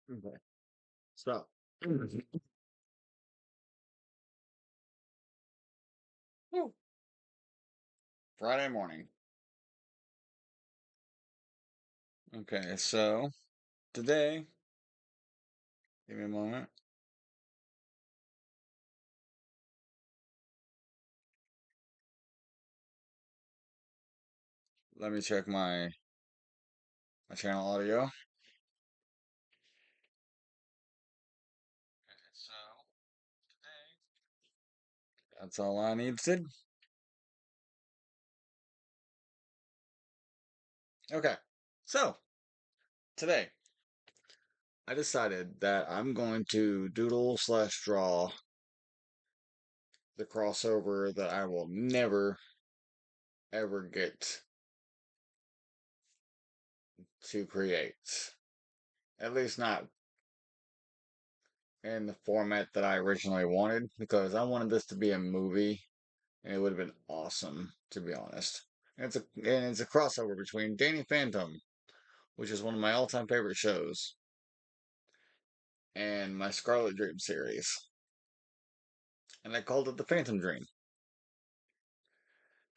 Okay. So, Woo. Friday morning. Okay, so today, give me a moment. Let me check my channel audio. Okay, so today, that's all I needed. Okay, so today I decided that I'm going to doodle slash draw the crossover that I will never ever get to create. At least not in the format that I originally wanted, because I wanted this to be a movie, and it would have been awesome, to be honest. And it's a crossover between Danny Phantom, which is one of my all-time favorite shows, and my Scarlet Dreams series, and I called it the Phantom Dream.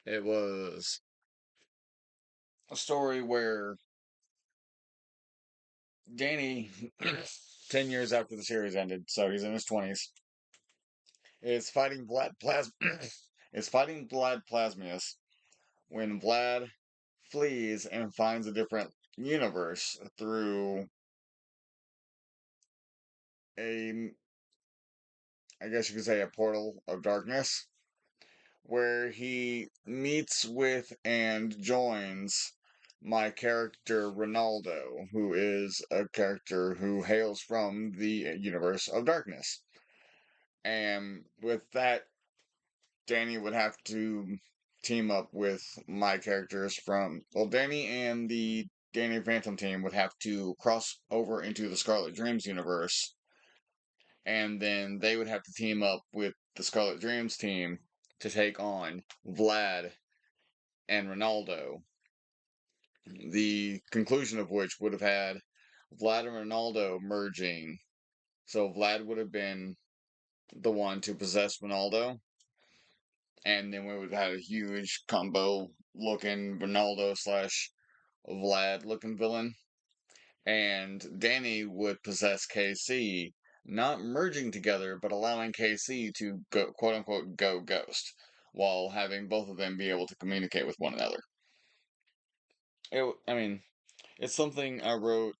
It was a story where Danny, 10 years after the series ended, so he's in his 20s, is fighting Vlad Plas is fighting Vlad Plasmius when Vlad flees and finds a different universe through a, I guess you could say, a portal of darkness, where he meets with and joins my character Ronaldo, who is a character who hails from the universe of darkness. And with that, Danny would have to team up with my characters Danny and the Danny Phantom team would have to cross over into the Scarlet Dreams universe, and then they would have to team up with the Scarlet Dreams team to take on Vlad and Ronaldo. The conclusion of which would have had Vlad and Ronaldo merging. So Vlad would have been the one to possess Ronaldo, and then we would have had a huge combo looking Ronaldo slash Vlad looking villain. And Danny would possess KC, not merging together, but allowing KC to go, quote unquote, go ghost, while having both of them be able to communicate with one another. I mean, it's something I wrote.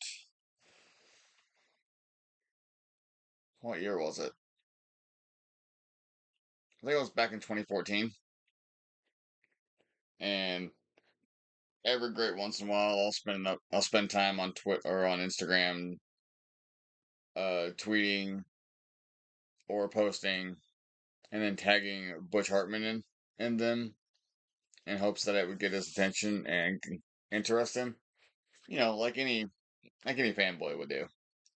What year was it? I think it was back in 2014. And every great once in a while, I'll spend time on Twitter or on Instagram, tweeting or posting, and then tagging Butch Hartman in them in hopes that it would get his attention and interest him. Like any fanboy would do.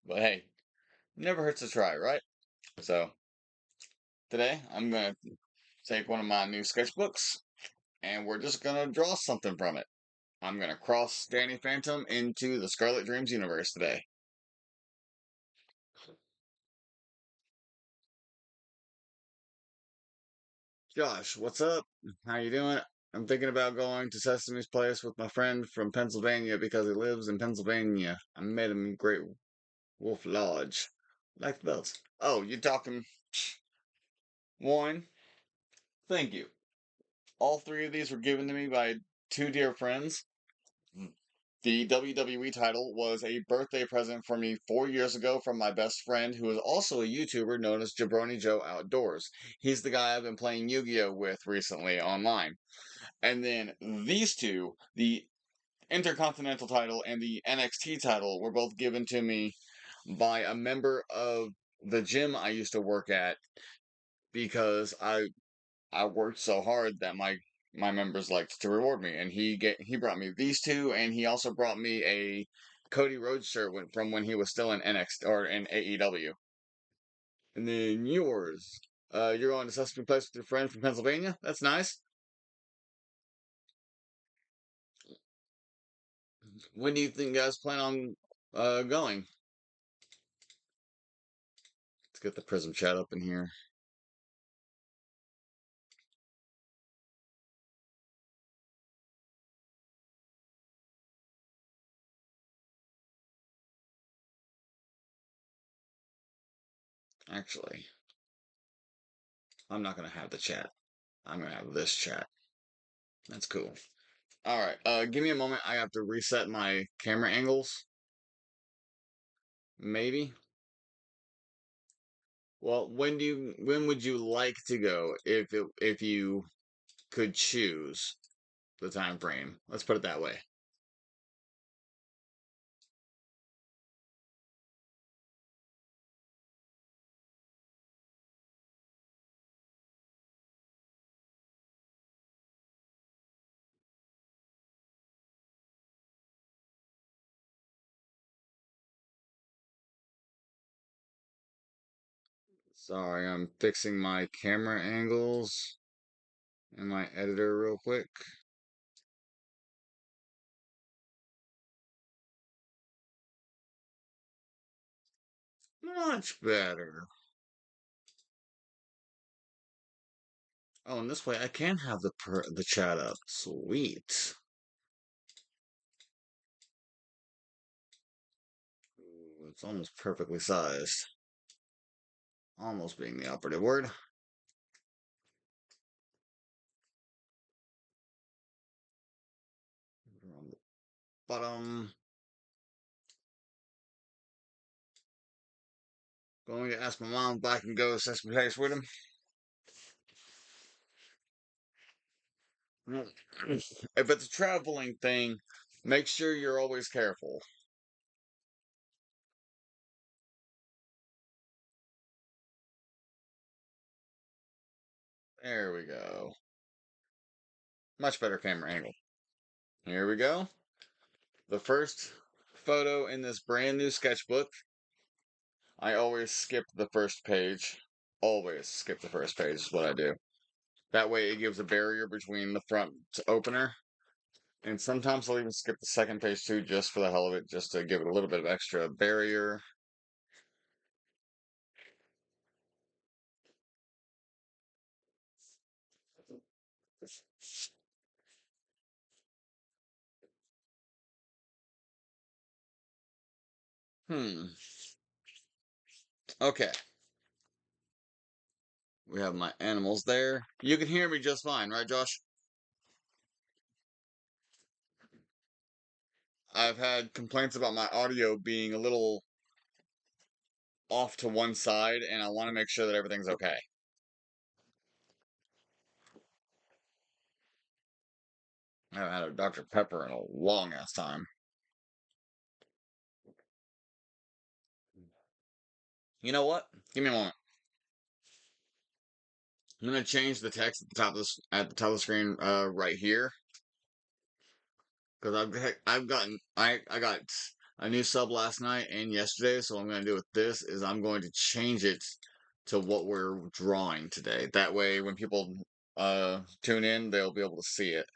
But hey, never hurts to try, right? So today I'm gonna take one of my new sketchbooks and we're just gonna draw something from it. I'm gonna cross Danny Phantom into the Scarlet Dreams universe today. Josh, what's up? How you doing? I'm thinking about going to Sesame's Place with my friend from Pennsylvania because he lives in Pennsylvania. I met him in Great Wolf Lodge. Like the bells. Oh, you're talking one. Thank you. All three of these were given to me by two dear friends. The WWE title was a birthday present for me 4 years ago from my best friend, who is also a YouTuber known as Jabroni Joe Outdoors. He's the guy I've been playing Yu-Gi-Oh with recently online. And then these two, the Intercontinental title and the NXT title, were both given to me by a member of the gym I used to work at because I worked so hard that my members liked to reward me, and he brought me these two, and he also brought me a Cody Rhodes shirt from when he was still in NXT or in AEW. And then yours, you're going to Sesame Place with your friend from Pennsylvania. That's nice. When do you think you guys plan on going? get the Prism chat up in here. Actually, I'm not gonna have the chat. I'm gonna have this chat. That's cool. All right. Give me a moment. I have to reset my camera angles. Maybe. Well, when would you like to go if you could choose the time frame? Let's put it that way. Sorry, I'm fixing my camera angles in my editor real quick. Much better. Oh, and this way I can have the chat up. Sweet. Ooh, it's almost perfectly sized. Almost being the operative word. On the bottom. Going to ask my mom if I can go Sesame Place with him. If it's a traveling thing, make sure you're always careful. There we go. Much better camera angle. Here we go. The first photo in this brand new sketchbook. I always skip the first page. Always skip the first page is what I do. That way it gives a barrier between the front opener. And sometimes I'll even skip the second page too, just for the hell of it, just to give it a little bit of extra barrier. Hmm. Okay. We have my animals there. You can hear me just fine, right, Josh? I've had complaints about my audio being a little off to one side, and I want to make sure that everything's okay. I haven't had a Dr. Pepper in a long ass time. You know what? Give me a moment. I'm gonna change the text at the top of the top of the screen right here because I've gotten I got a new sub last night and yesterday, so what I'm gonna do with this is I'm going to change it to what we're drawing today. That way, when people tune in, they'll be able to see it.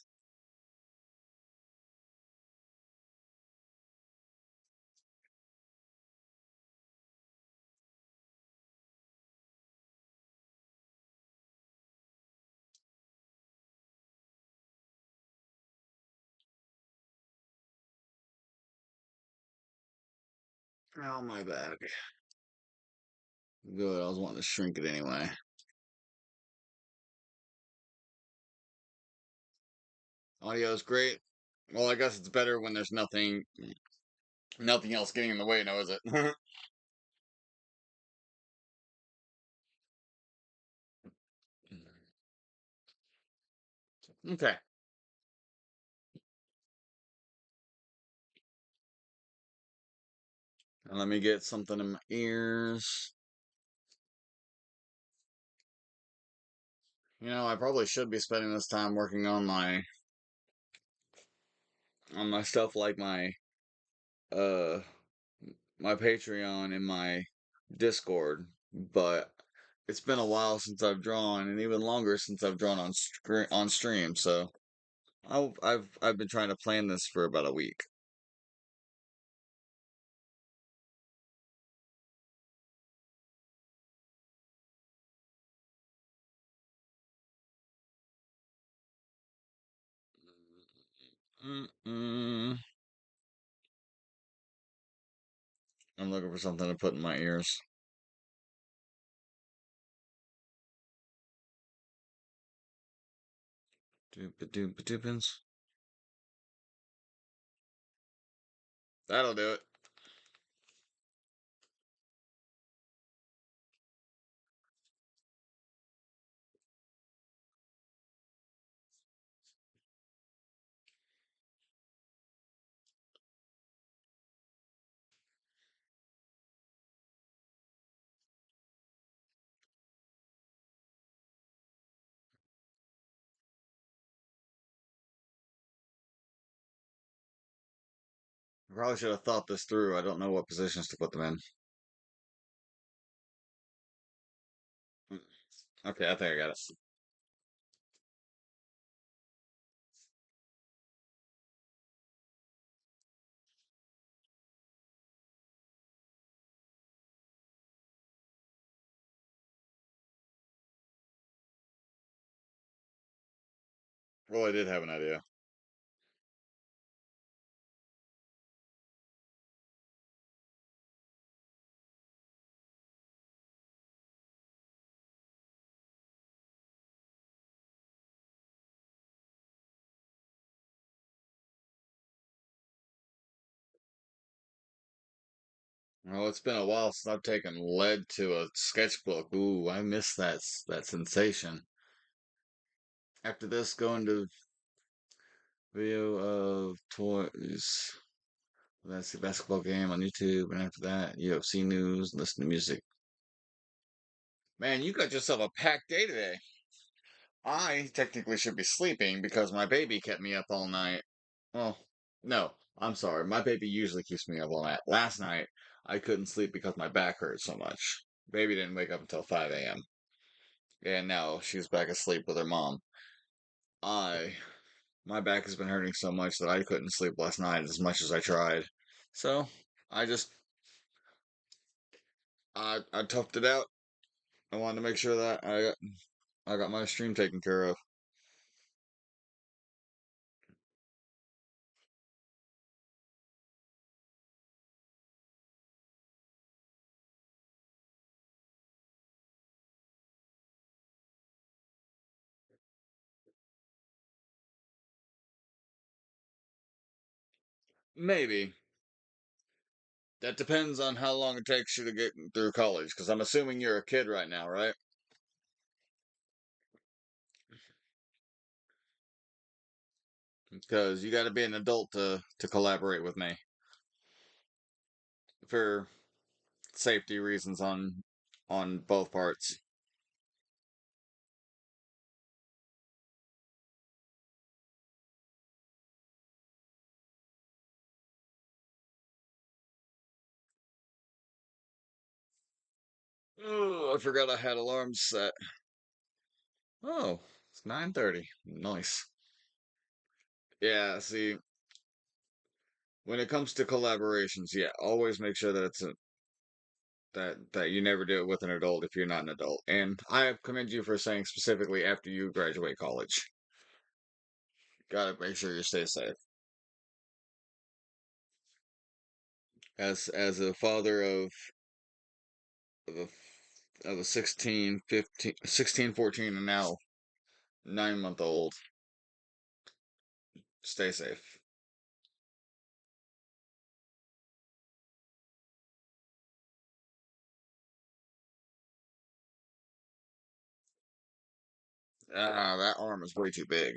Oh my bad. Good. I was wanting to shrink it anyway. Audio is great. Well, I guess it's better when there's nothing else getting in the way, now is it? Okay. And let me get something in my ears. I probably should be spending this time working on my stuff like uh my Patreon and my Discord, but it's been a while since I've drawn, and even longer since I've drawn on stream. So I've been trying to plan this for about a week. Mm-mm. I'm looking for something to put in my ears. Doop-a-doop-a-doopins. That'll do it. I probably should have thought this through. I don't know what positions to put them in. Mm, okay, I think I got it. Well, I did have an idea. Well, it's been a while since I've taken lead to a sketchbook. Ooh, I miss that sensation. After this, going to video of toys. That's the basketball game on YouTube, and after that, UFC news, listen to music. Man, you got yourself a packed day today. I technically should be sleeping because my baby kept me up all night. Well, no, I'm sorry. My baby usually keeps me up all night. Last night, I couldn't sleep because my back hurt so much. Baby didn't wake up until 5 a.m. And now she's back asleep with her mom. I, my back has been hurting so much that I couldn't sleep last night as much as I tried. So, I just, I toughed it out. I wanted to make sure that I got my stream taken care of. Maybe. That depends on how long it takes you to get through college, because I'm assuming you're a kid right now, right? Because you got to be an adult to collaborate with me for safety reasons on both parts. Oh, I forgot I had alarms set. Oh, it's 9:30. Nice. Yeah, see, when it comes to collaborations, yeah, always make sure that that you never do it with an adult if you're not an adult. And I commend you for saying specifically after you graduate college. Gotta make sure you stay safe. As a father of a 16, 15, 16, 14, and now 9-month old, stay safe. Ah, that arm is way too big.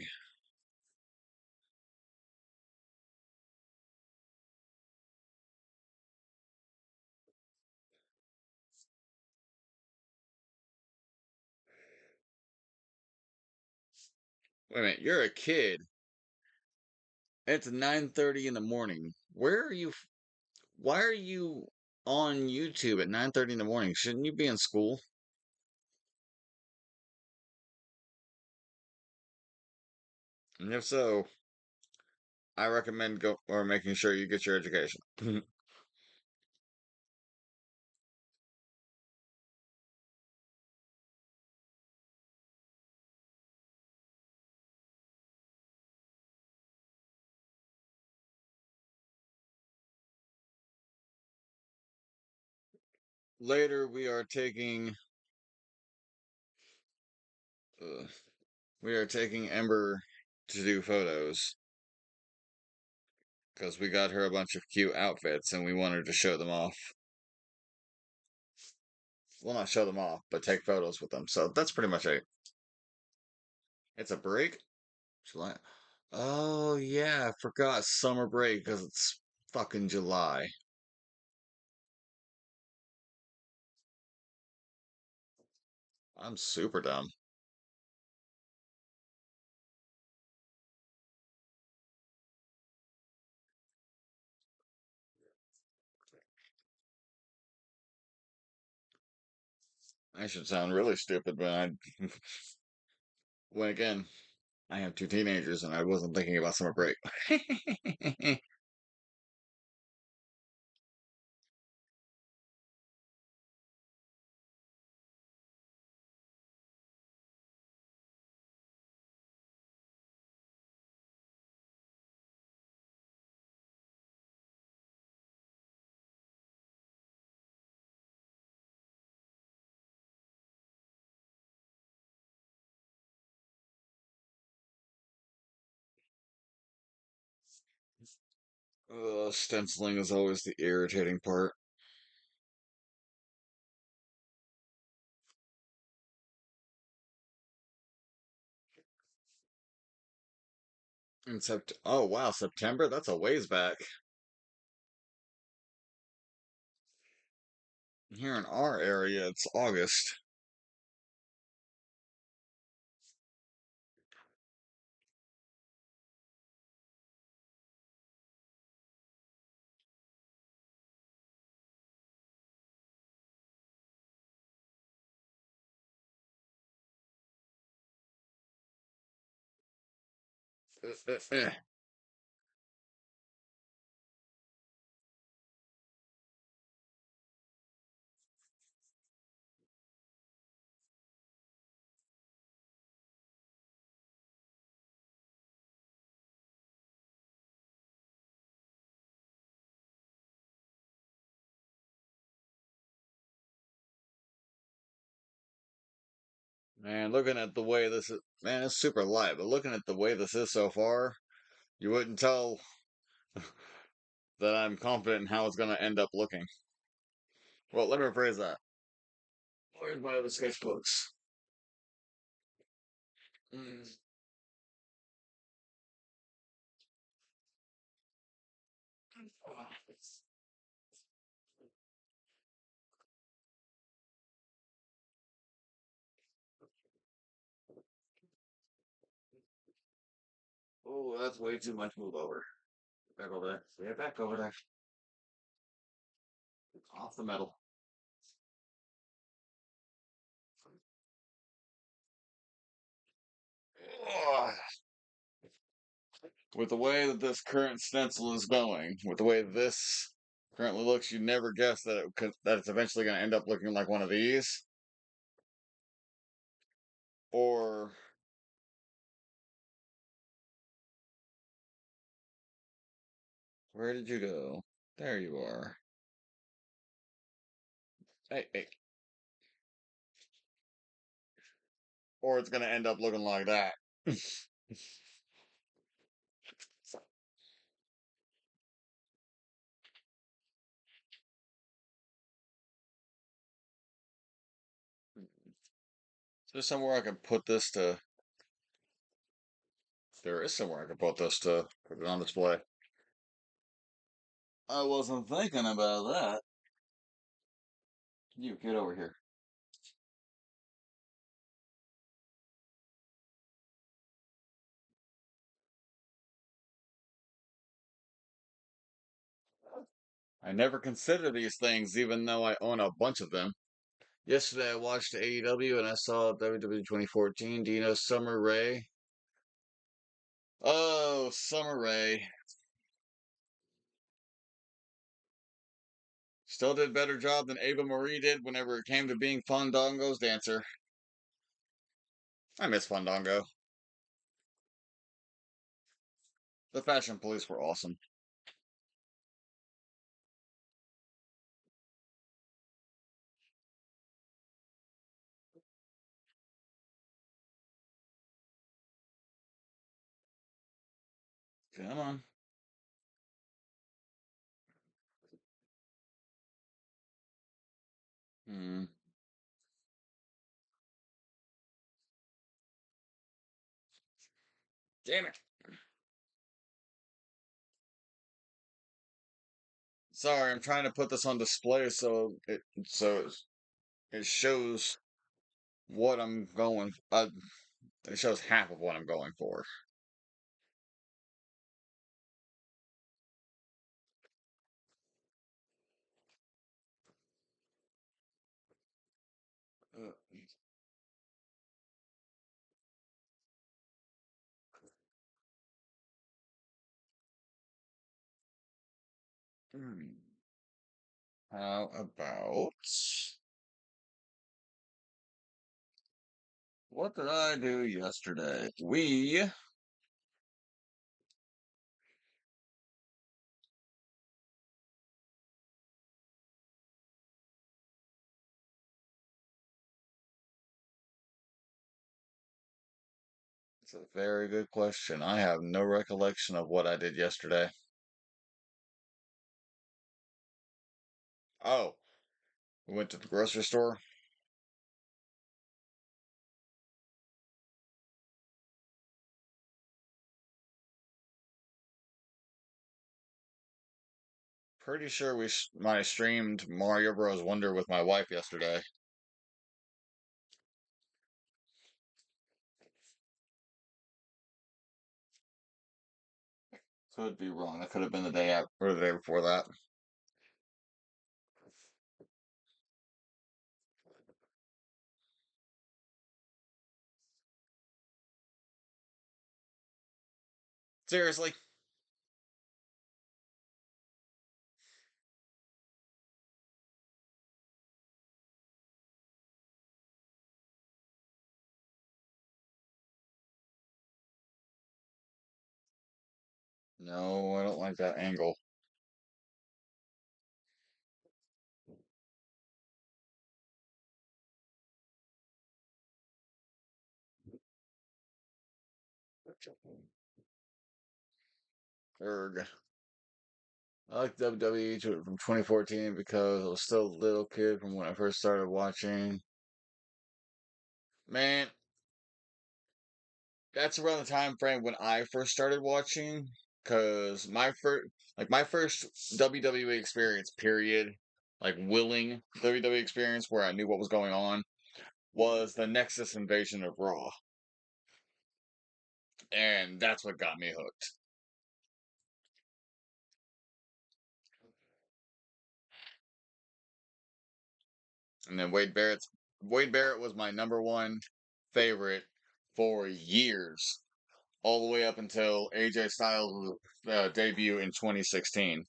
Wait a minute, you're a kid. It's 9:30 in the morning. Where are you? Why are you on YouTube at 9:30 in the morning? Shouldn't you be in school? And if so, I recommend go or making sure you get your education. later uh, we are taking Ember to do photos because we got her a bunch of cute outfits and we want her to show them off. Well, not show them off, but take photos with them. So that's pretty much it. It's a break. July. Oh yeah, I forgot summer break because it's fucking July. I'm super dumb. I should sound really stupid when again, I have two teenagers and I wasn't thinking about summer break. Stenciling is always the irritating part. Oh wow, September? That's a ways back. Here in our area, it's August. Man, looking at the way this is, man, it's super light, but looking at the way this is so far, you wouldn't tell that I'm confident in how it's going to end up looking. Well, let me rephrase that. Where's my other sketchbooks? Mm. Oh, that's way too much move over. Back over there. Yeah, back over there. Off the metal. Ugh. With the way that this current stencil is going, with the way this currently looks, you never guess that it's eventually going to end up looking like one of these, or where did you go? There you are. Hey, hey. Or it's going to end up looking like that. There's somewhere I can put this to. There is somewhere I can put this to put it on display. I wasn't thinking about that. You get over here. I never consider these things, even though I own a bunch of them. Yesterday I watched AEW and I saw WWE 2014. Do you know Summer Rae? Oh, Summer Rae. Still did a better job than Ava Marie did whenever it came to being Fandango's dancer. I miss Fandango. The Fashion Police were awesome. Come on. Hmm. Damn it. Sorry, I'm trying to put this on display it shows what I'm going. It shows half of what I'm going for. Uh, hmm. How about what did I do yesterday? It's a very good question. I have no recollection of what I did yesterday. Oh, we went to the grocery store. Pretty sure I streamed Mario Bros. Wonder with my wife yesterday. Could be wrong. That could have been the day after or the day before that. Seriously? No, I don't like that angle. Erg. I like WWE from 2014 because I was still a little kid from when I first started watching. Man, that's around the time frame when I first started watching. Cause my first WWE experience, period, like willing WWE experience where I knew what was going on, was the Nexus invasion of Raw, and that's what got me hooked. And then Wade Barrett was my number one favorite for years, all the way up until AJ Styles' debut in 2016.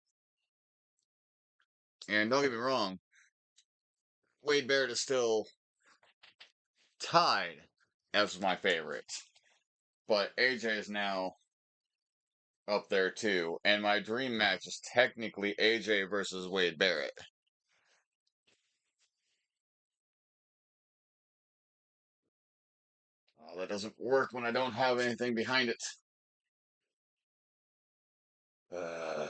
And don't get me wrong, Wade Barrett is still tied as my favorite, but AJ is now up there too. And my dream match is technically AJ versus Wade Barrett. Oh, that doesn't work when I don't have anything behind it. Uh,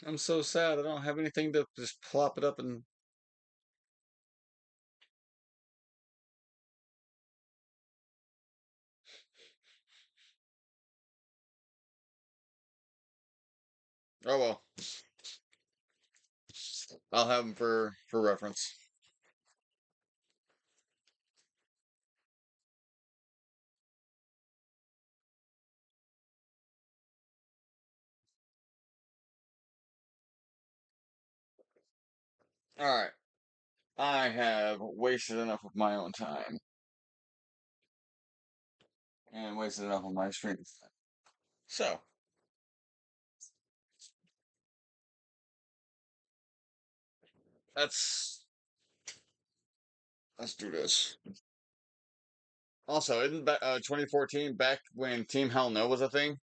I'm so sad. I don't have anything to just plop it up and. Oh well, I'll have them for reference. All right, I have wasted enough of my own time and wasted enough of my stream. So let's let's do this. Also, isn't 2014 back when Team Hell No was a thing?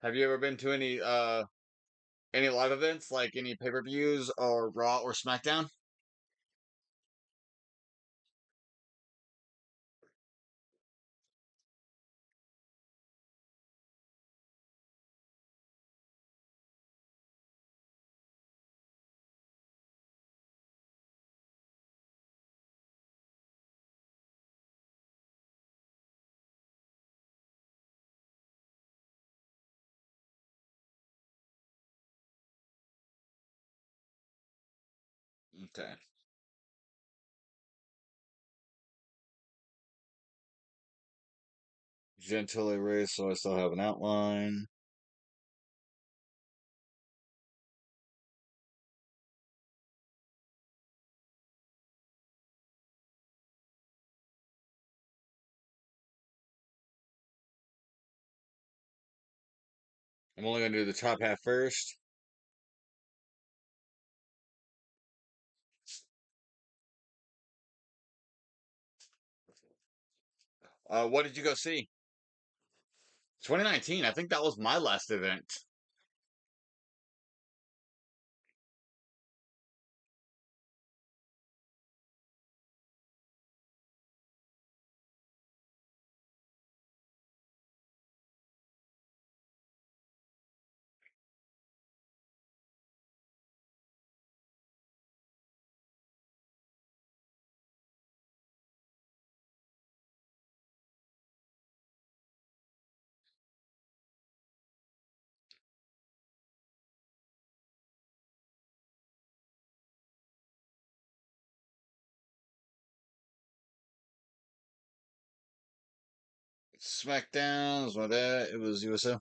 Have you ever been to any live events, like any pay-per-views or Raw or SmackDown? Okay. Gently erased, so I still have an outline. I'm only gonna do the top half first. What did you go see? 2019. I think that was my last event. SmackDown was my dad. It was USA.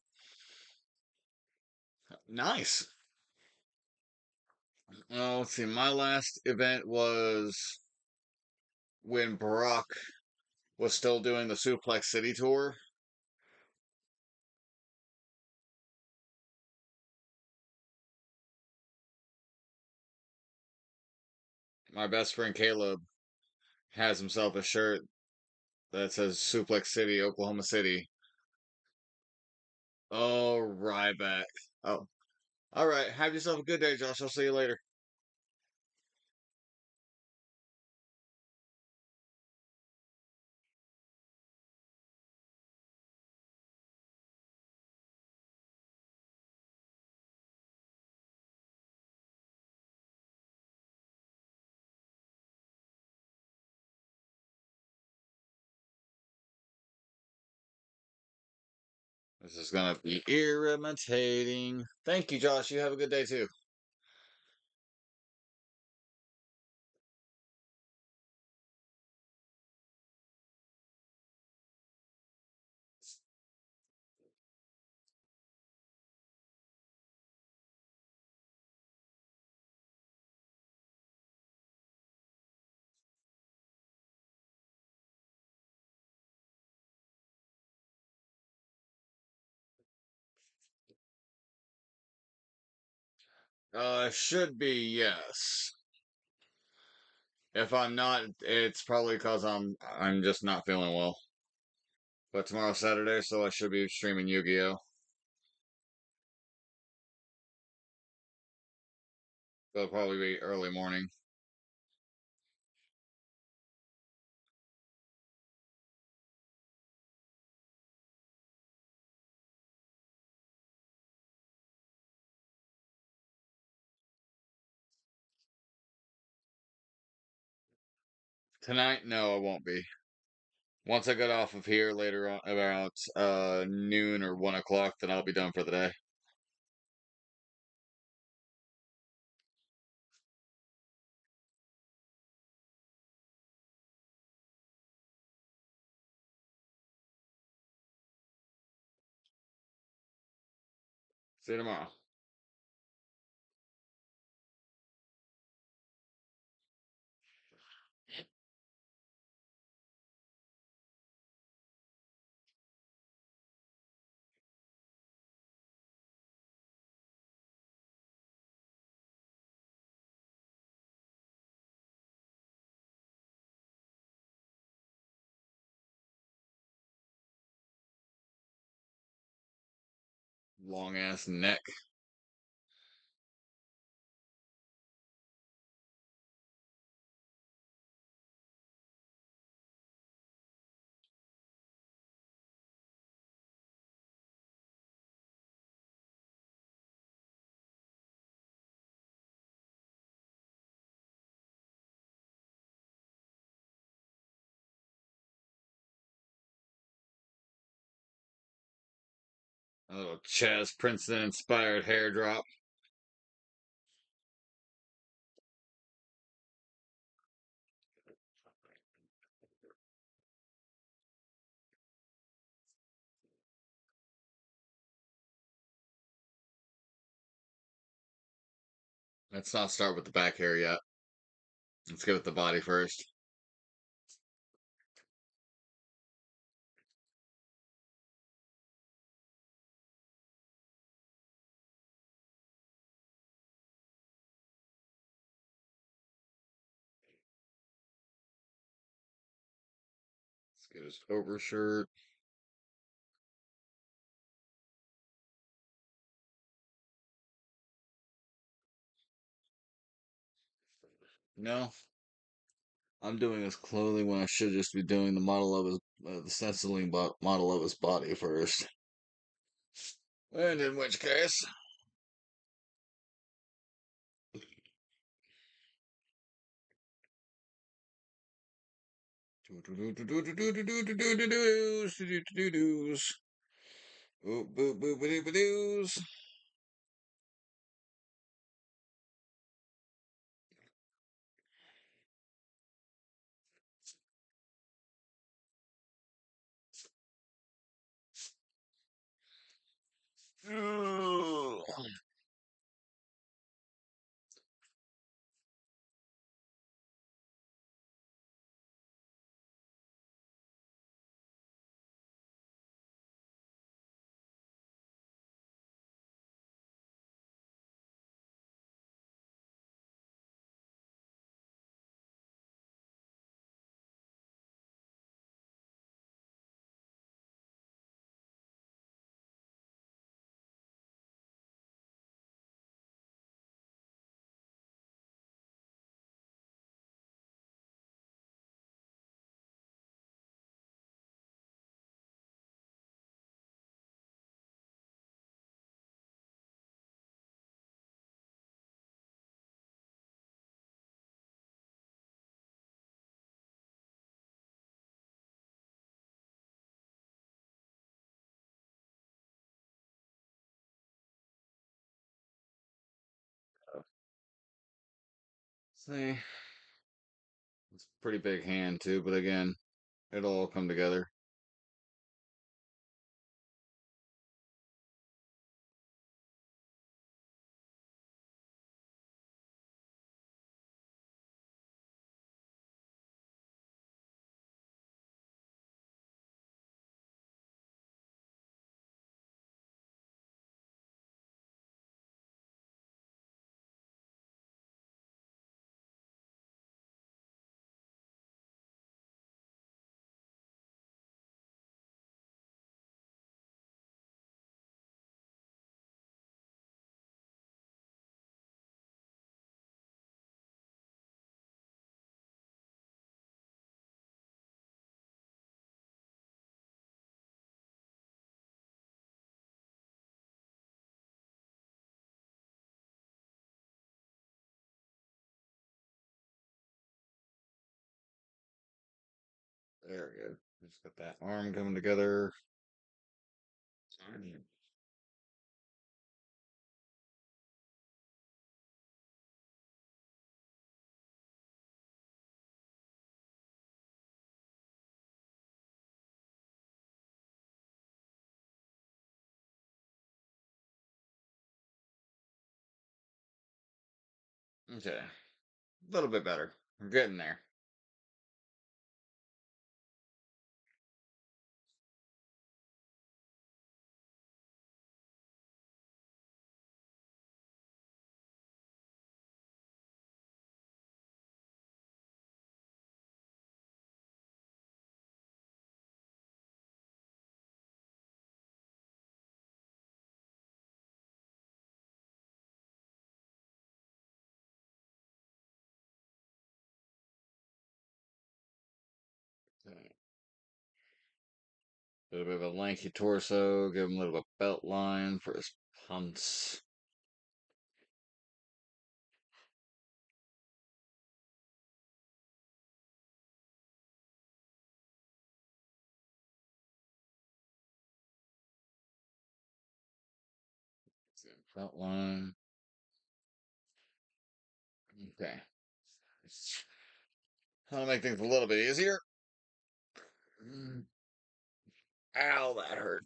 Nice. Let's see. My last event was when Brock was still doing the Suplex City tour. My best friend Caleb has himself a shirt that says Suplex City, Oklahoma City. Oh, Ryback. Oh, all right. Have yourself a good day, Josh. I'll see you later. This is gonna be irritating. Thank you, Josh. You have a good day too. Should be yes. If I'm not, it's probably because I'm just not feeling well. But tomorrow's Saturday, so I should be streaming Yu-Gi-Oh. So it'll probably be early morning. Tonight, no, I won't be. Once I get off of here later on about noon or 1 o'clock, then I'll be done for the day. See you tomorrow. Long ass neck. A little Chaz Princeton inspired hair drop. Let's not start with the back hair yet. Let's get with the body first. Let's get his overshirt. No, I'm doing his clothing when I should just be doing the model of his, the stenciling model of his body first. And in which case, see, it's a pretty big hand too, but again, it'll all come together. There we go. Just got that arm coming together. Okay, a little bit better. We're getting there. A bit of a lanky torso, give him a little belt line for his pumps. Belt line. Okay. That'll make things a little bit easier. Ow, that hurt.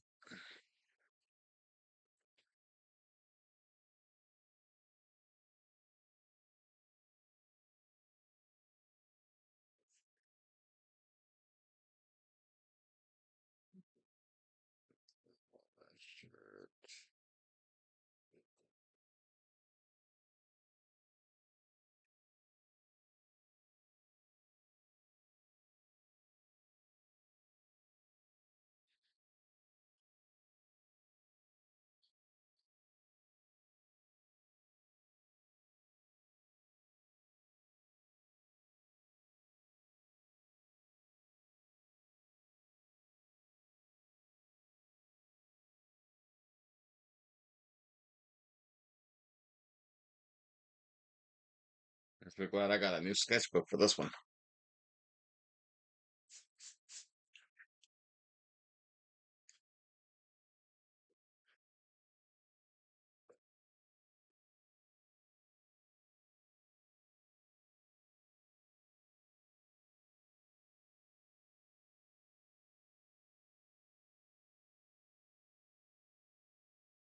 Shirt. I'm glad I got a new sketchbook for this one.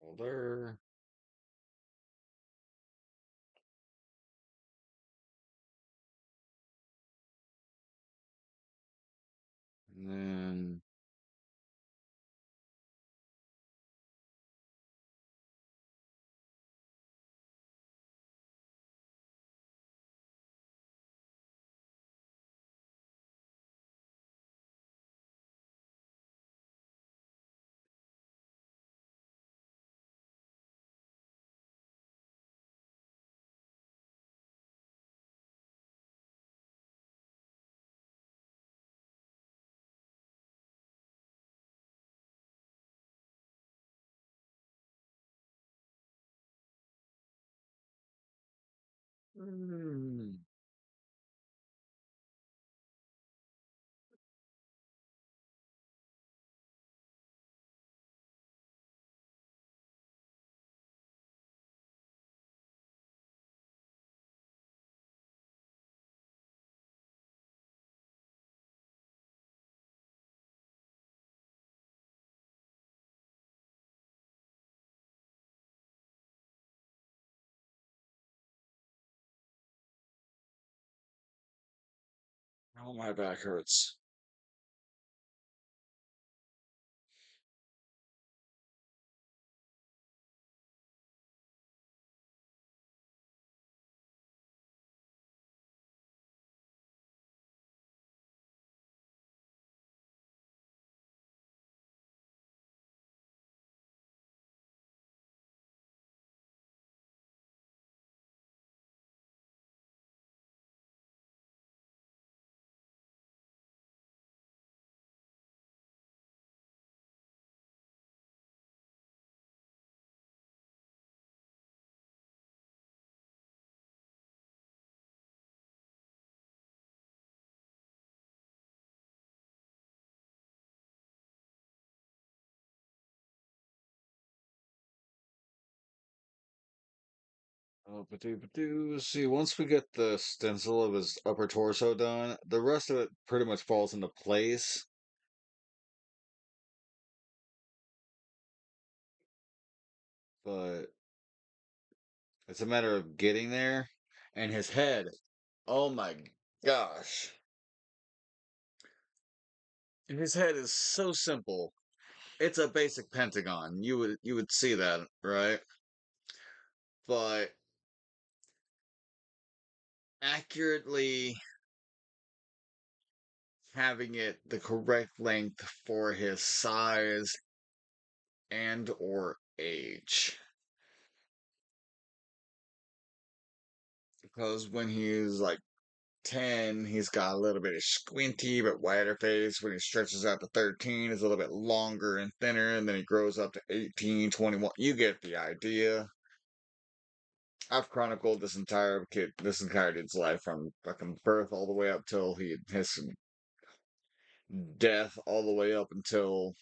Folder. And then mm, oh, my back hurts. Oh, but see, once we get the stencil of his upper torso done, the rest of it pretty much falls into place. But it's a matter of getting there. And his head, oh my gosh. His head is so simple. It's a basic pentagon. You would see that, right? But accurately having it the correct length for his size and or age. Because when he's like 10, he's got a little bit of squinty but wider face. When he stretches out to 13, it's a little bit longer and thinner, and then he grows up to 18, 21. You get the idea. I've chronicled this entire dude's life from fucking birth all the way up till his death, all the way up until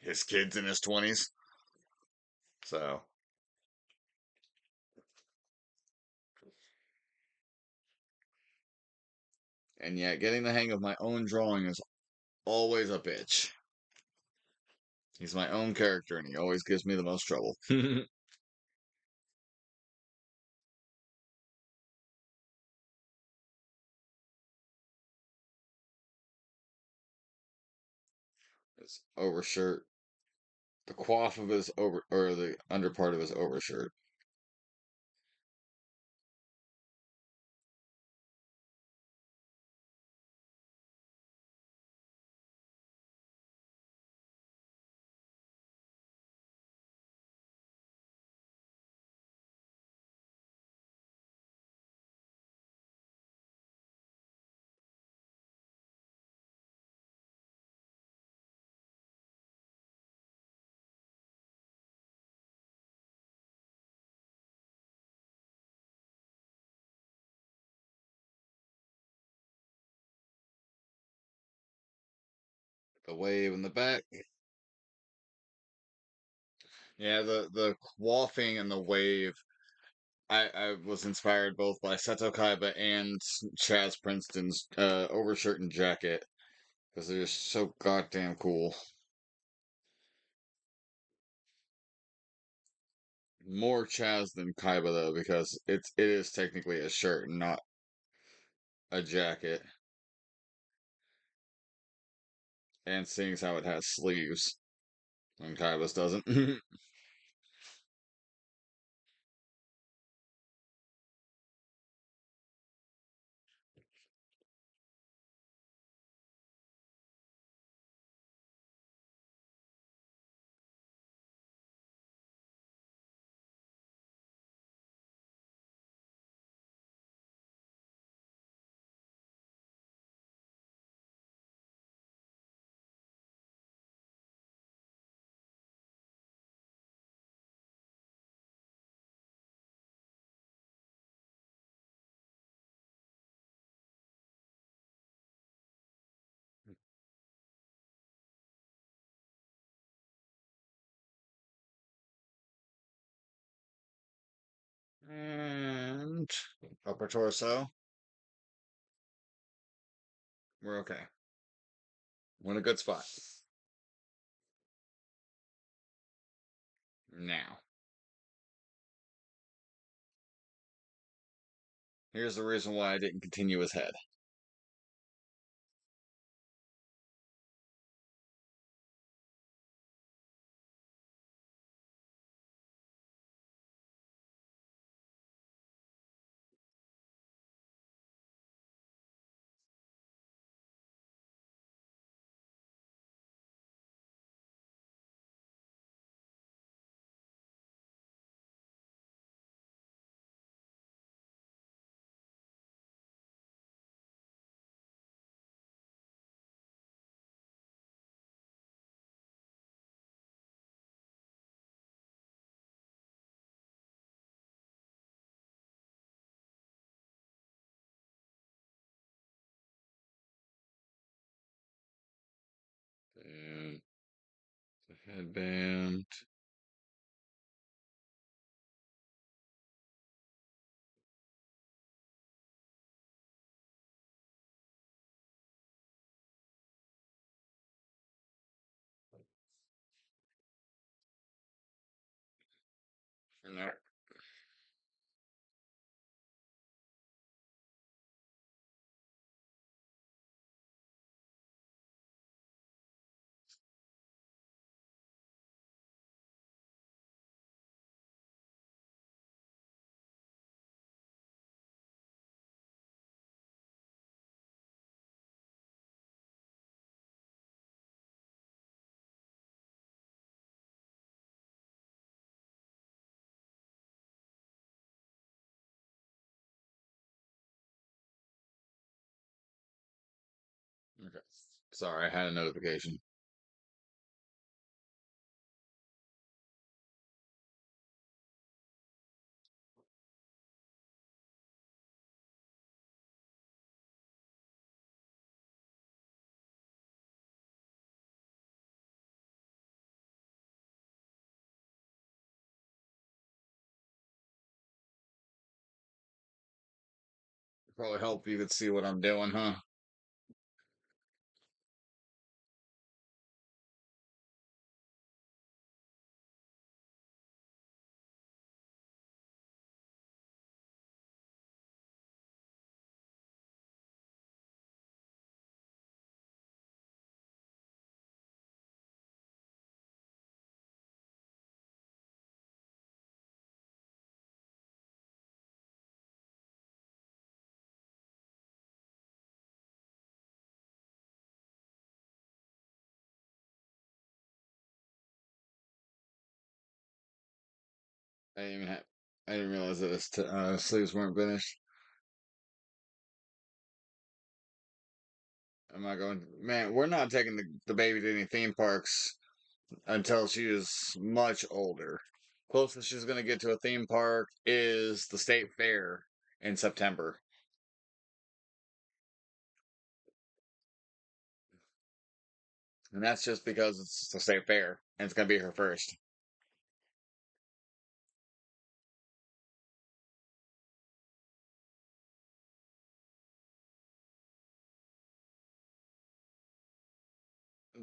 his kid's in his 20s. So, and yet getting the hang of my own drawing is always a bitch. He's my own character, and he always gives me the most trouble. His overshirt, the coif of his or the underpart of his overshirt. The wave in the back. Yeah, the quaffing and the wave. I was inspired both by Seto Kaiba and Chaz Princeton's overshirt and jacket because they're just so goddamn cool. More Chaz than Kaiba though, because it is technically a shirt, not a jacket. And seeing as how it has sleeves, and Kaiba's doesn't. And upper torso, we're okay. We're in a good spot. Now, here's the reason why I didn't continue his head. And the headband. And that Okay. Sorry, I had a notification. Probably help you could see what I'm doing, huh? I didn't even have. I didn't realize that his sleeves weren't finished. Am I going? Man, we're not taking the baby to any theme parks until she is much older. Closest she's gonna get to a theme park is the state fair in September, and that's just because it's the state fair and it's gonna be her first.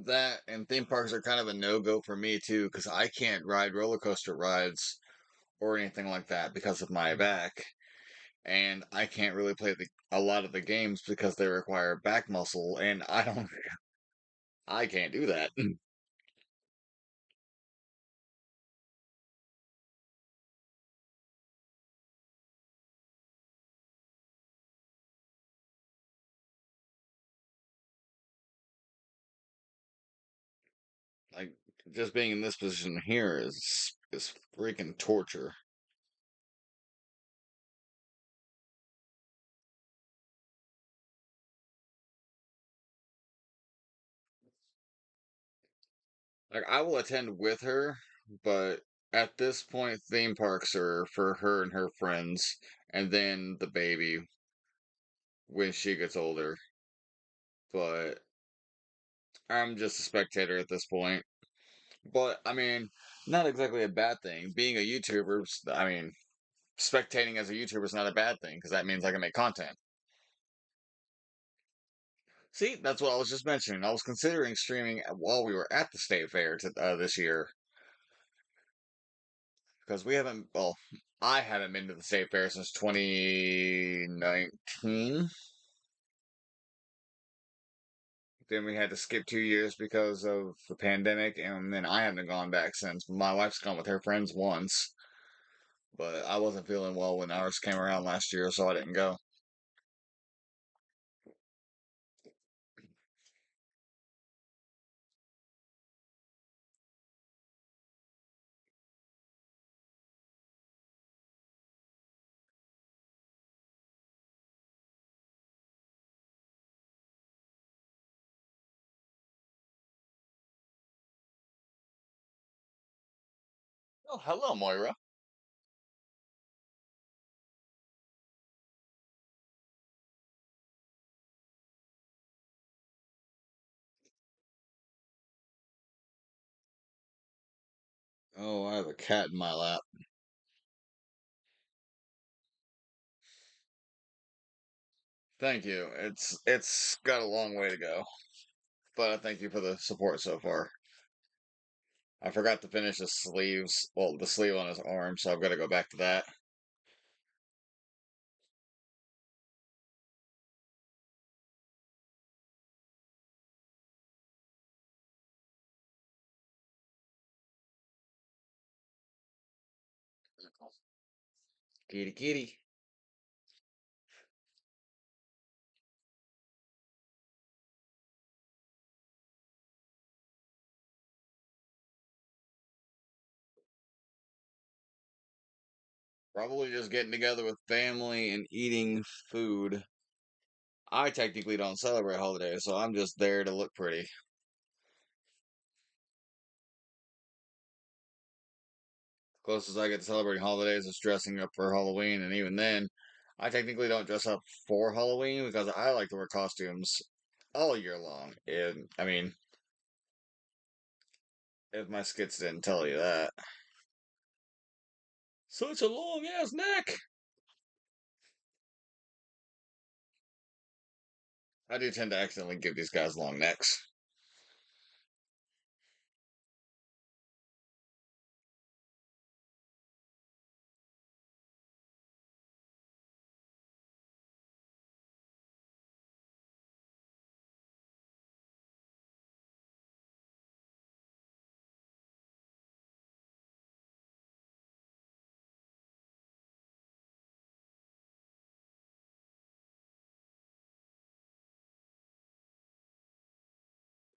That and theme parks are kind of a no-go for me too, because I can't ride roller coaster rides or anything like that because of my back, and I can't really play a lot of the games because they require back muscle, and I don't, I can't do that. Like just being in this position here is freaking torture. Like I will attend with her, but at this point, theme parks are for her and her friends, and then the baby when she gets older. But I'm just a spectator at this point. But I mean, not exactly a bad thing. Being a YouTuber, I mean, spectating as a YouTuber is not a bad thing because that means I can make content. See, that's what I was just mentioning. I was considering streaming while we were at the state fair this year because we haven't. Well, I haven't been to the state fair since 2019. Then we had to skip 2 years because of the pandemic, and then I haven't gone back since. My wife's gone with her friends once, but I wasn't feeling well when ours came around last year, so I didn't go. Oh, hello, Moira. Oh, I have a cat in my lap. Thank you. It's got a long way to go, but I thank you for the support so far. I forgot to finish the sleeves, well, the sleeve on his arm, so I've got to go back to that. Kitty, kitty. Probably just getting together with family and eating food. I technically don't celebrate holidays, so I'm just there to look pretty. Closest I get to celebrating holidays is dressing up for Halloween, and even then, I technically don't dress up for Halloween because I like to wear costumes all year long. And I mean, if my skits didn't tell you that. Such a long ass neck! I do tend to accidentally give these guys long necks.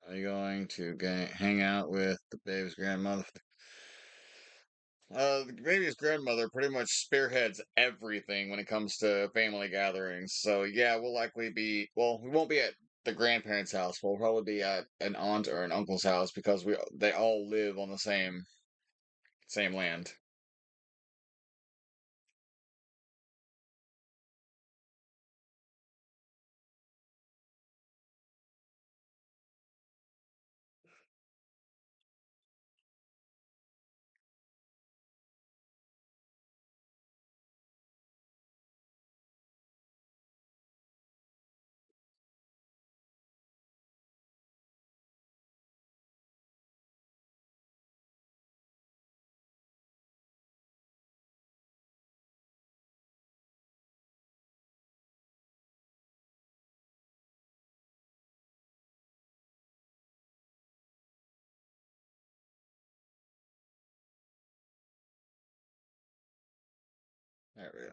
Are you going to hang out with the baby's grandmother? The baby's grandmother pretty much spearheads everything when it comes to family gatherings. So yeah, we'll likely be, well, we won't be at the grandparents' house. We'll probably be at an aunt or an uncle's house because they all live on the same land. There we go.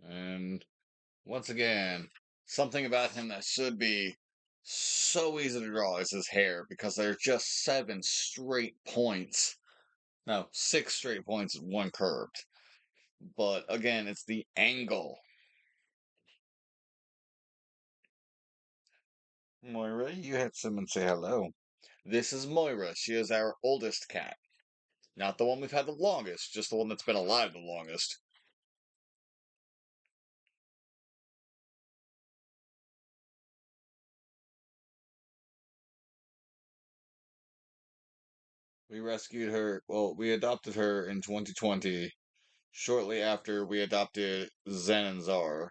And once again, something about him that should be so easy to draw is his hair because there's just seven straight points. No, six straight points and one curved. But again, it's the angle. Moira, you had someone say hello. This is Moira. She is our oldest cat. Not the one we've had the longest, just the one that's been alive the longest. We rescued her, well, we adopted her in 2020, shortly after we adopted Zen and Zar.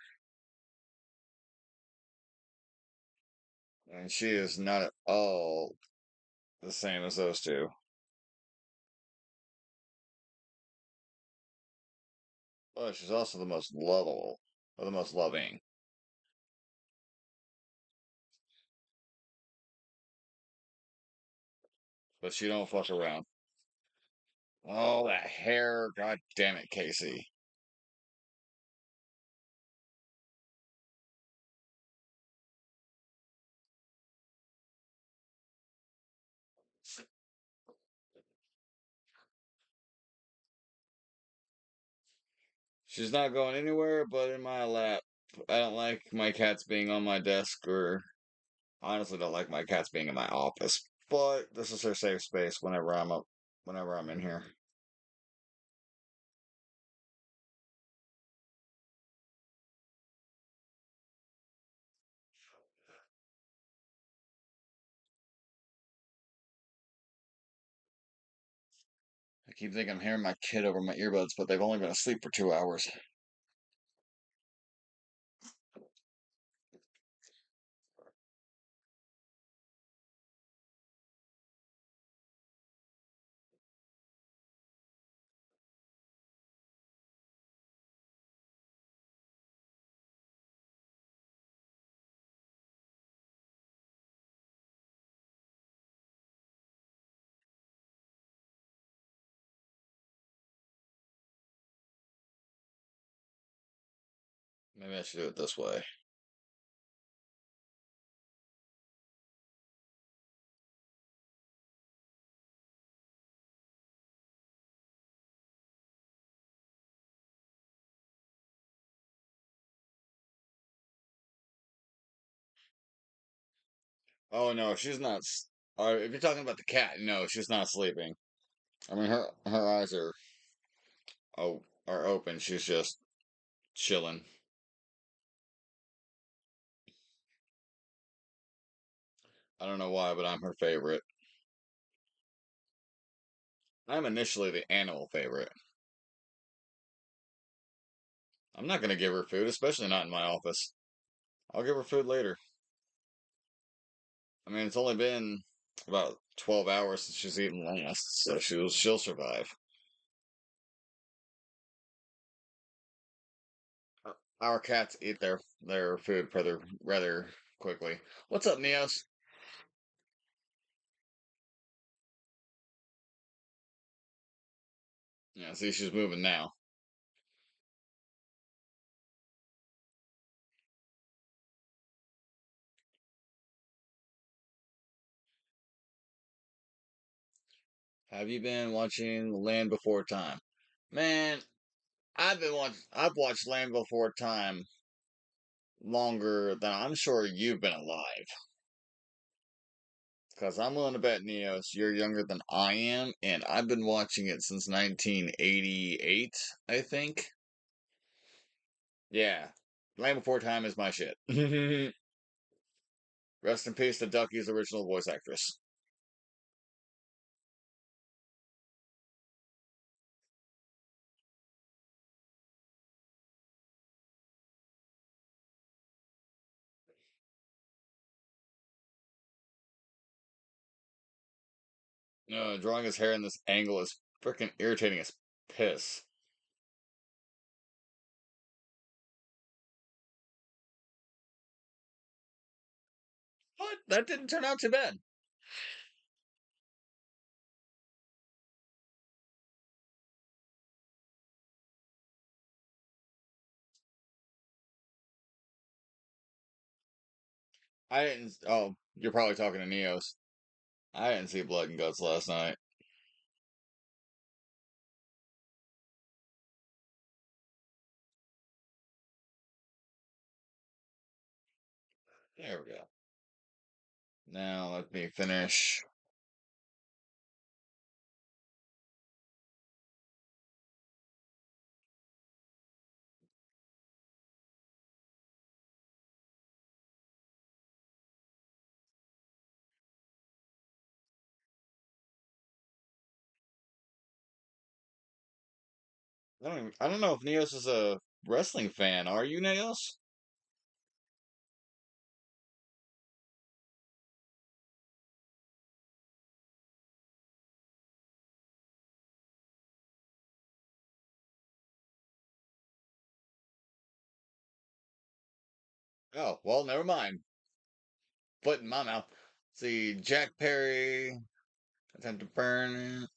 And she is not at all the same as those two. But she's also the most lovable, or the most loving. But she don't fuck around. Oh, that hair. God damn it, Casey. She's not going anywhere but in my lap. I don't like my cats being on my desk, or honestly don't like my cats being in my office. But this is her safe space whenever I'm in here. I keep thinking I'm hearing my kid over my earbuds, but they've only been asleep for 2 hours. Maybe I should do it this way. Oh no, she's not. If you're talking about the cat, no, she's not sleeping. I mean, her eyes are open. She's just chilling. I don't know why, but I'm her favorite. I'm initially the animal favorite. I'm not gonna give her food, especially not in my office. I'll give her food later. I mean, it's only been about 12 hours since she's eaten last, so she'll survive. Our cats eat their food rather quickly. What's up, Neos? Yeah, see, she's moving now. Have you been watching Land Before Time? Man, I've watched Land Before Time longer than I'm sure you've been alive. Because I'm willing to bet, Neos, you're younger than I am, and I've been watching it since 1988, I think. Yeah. Land Before Time is my shit. Rest in peace to Ducky's original voice actress. Drawing his hair in this angle is freaking irritating as piss. What? That didn't turn out too bad. I didn't. Oh, you're probably talking to Neos. I didn't see Blood and Guts last night. There we go. Now let me finish. I don't know if Neos is a wrestling fan. Are you, Neos? Oh, well, never mind. Foot in my mouth. See, Jack Perry, attempt to burn.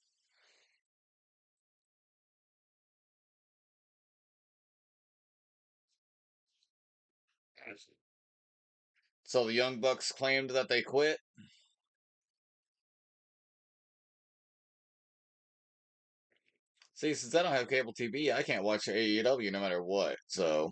So the Young Bucks claimed that they quit. See, since I don't have cable TV, I can't watch AEW no matter what. So,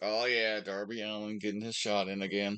oh yeah, Darby Allin getting his shot in again.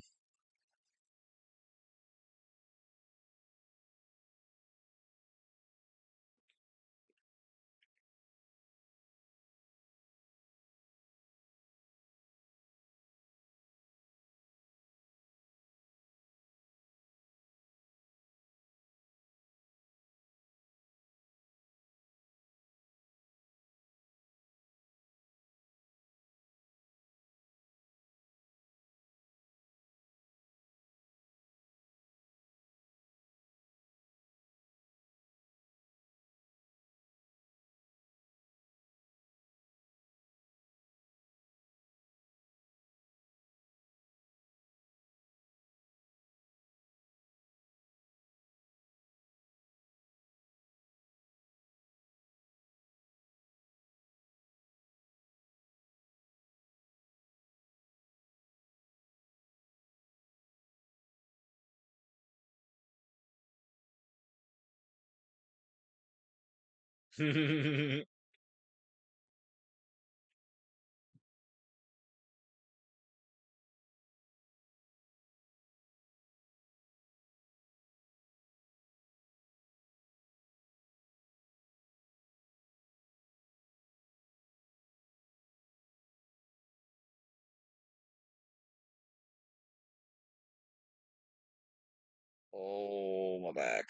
Oh, my back.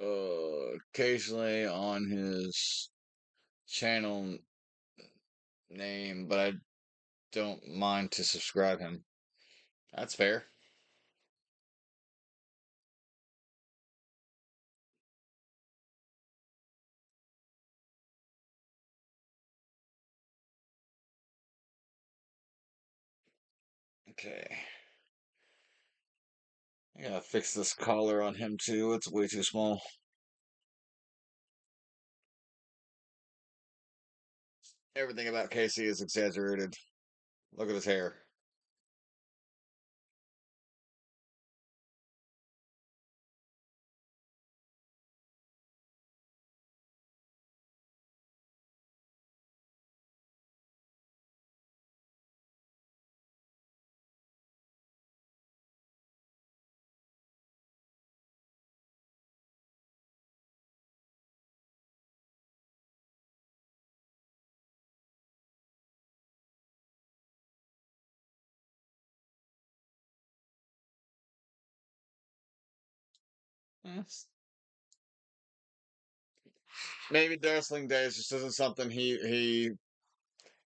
Occasionally on his channel name, but I don't mind to subscribe him. That's fair. Okay. I gotta fix this collar on him too. It's way too small. Everything about Casey is exaggerated. Look at his hair. Yes. Maybe Dazzling Days just isn't something he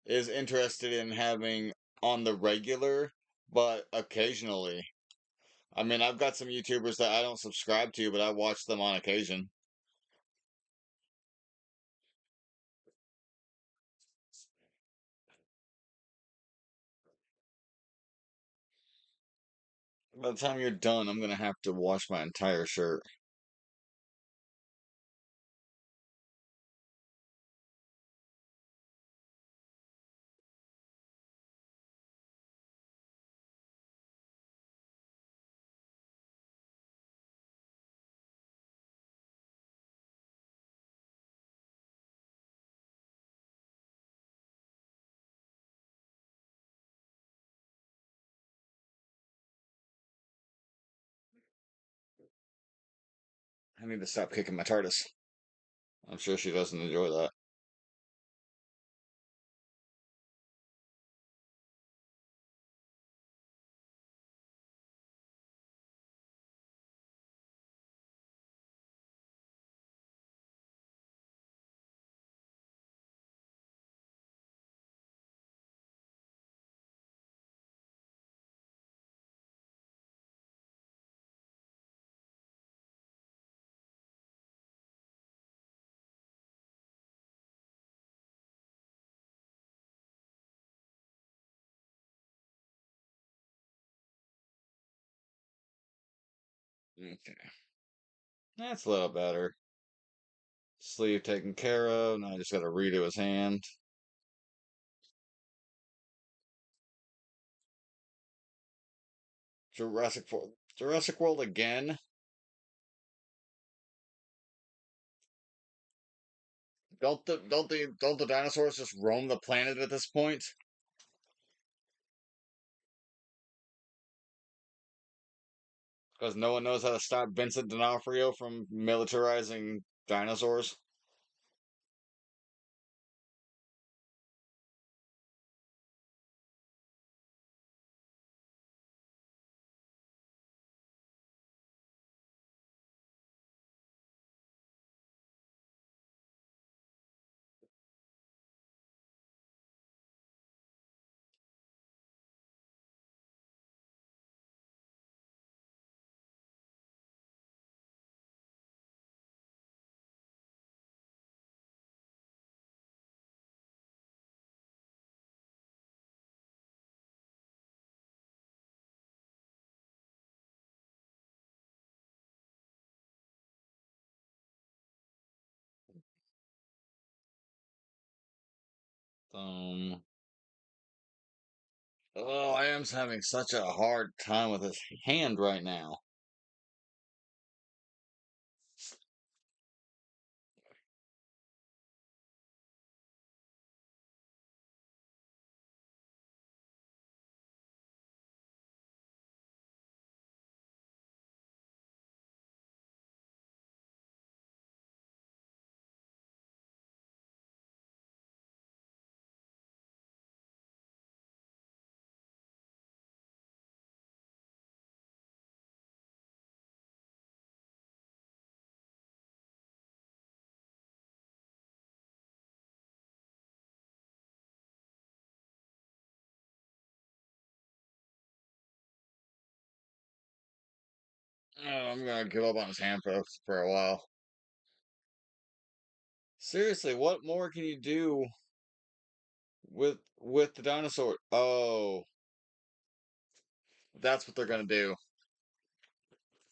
is interested in having on the regular, but occasionally. I mean, I've got some YouTubers that I don't subscribe to, but I watch them on occasion. By the time you're done, I'm gonna have to wash my entire shirt. I need to stop kicking my TARDIS. I'm sure she doesn't enjoy that. Okay. That's a little better. Sleeve taken care of. Now I just gotta redo his hand. Jurassic World again. Don't the dinosaurs just roam the planet at this point? Because no one knows how to stop Vincent D'Onofrio from militarizing dinosaurs. Um. Oh, I am having such a hard time with his hand right now. I'm gonna give up on his hand for a while. Seriously, what more can you do with the dinosaur? Oh, that's what they're gonna do.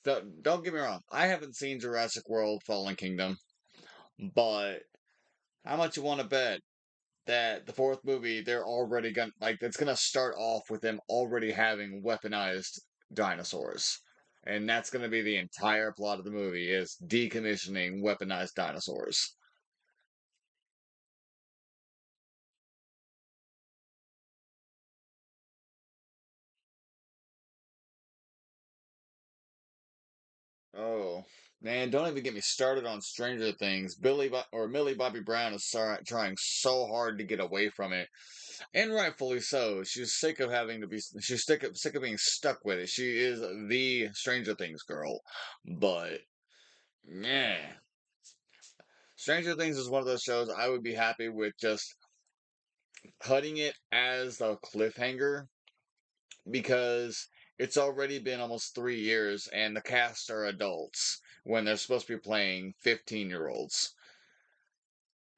Don't get me wrong. I haven't seen Jurassic World: Fallen Kingdom, but how much you want to bet that the fourth movie they're already gonna like it's gonna start off with them already having weaponized dinosaurs. And that's gonna be the entire plot of the movie is decommissioning weaponized dinosaurs. Oh man, don't even get me started on Stranger Things. Millie Bobby Brown is trying so hard to get away from it, and rightfully so. She's sick of having to be. She's sick of being stuck with it. She is the Stranger Things girl, but yeah, Stranger Things is one of those shows I would be happy with just cutting it as a cliffhanger because it's already been almost 3 years and the cast are adults when they're supposed to be playing 15-year-olds.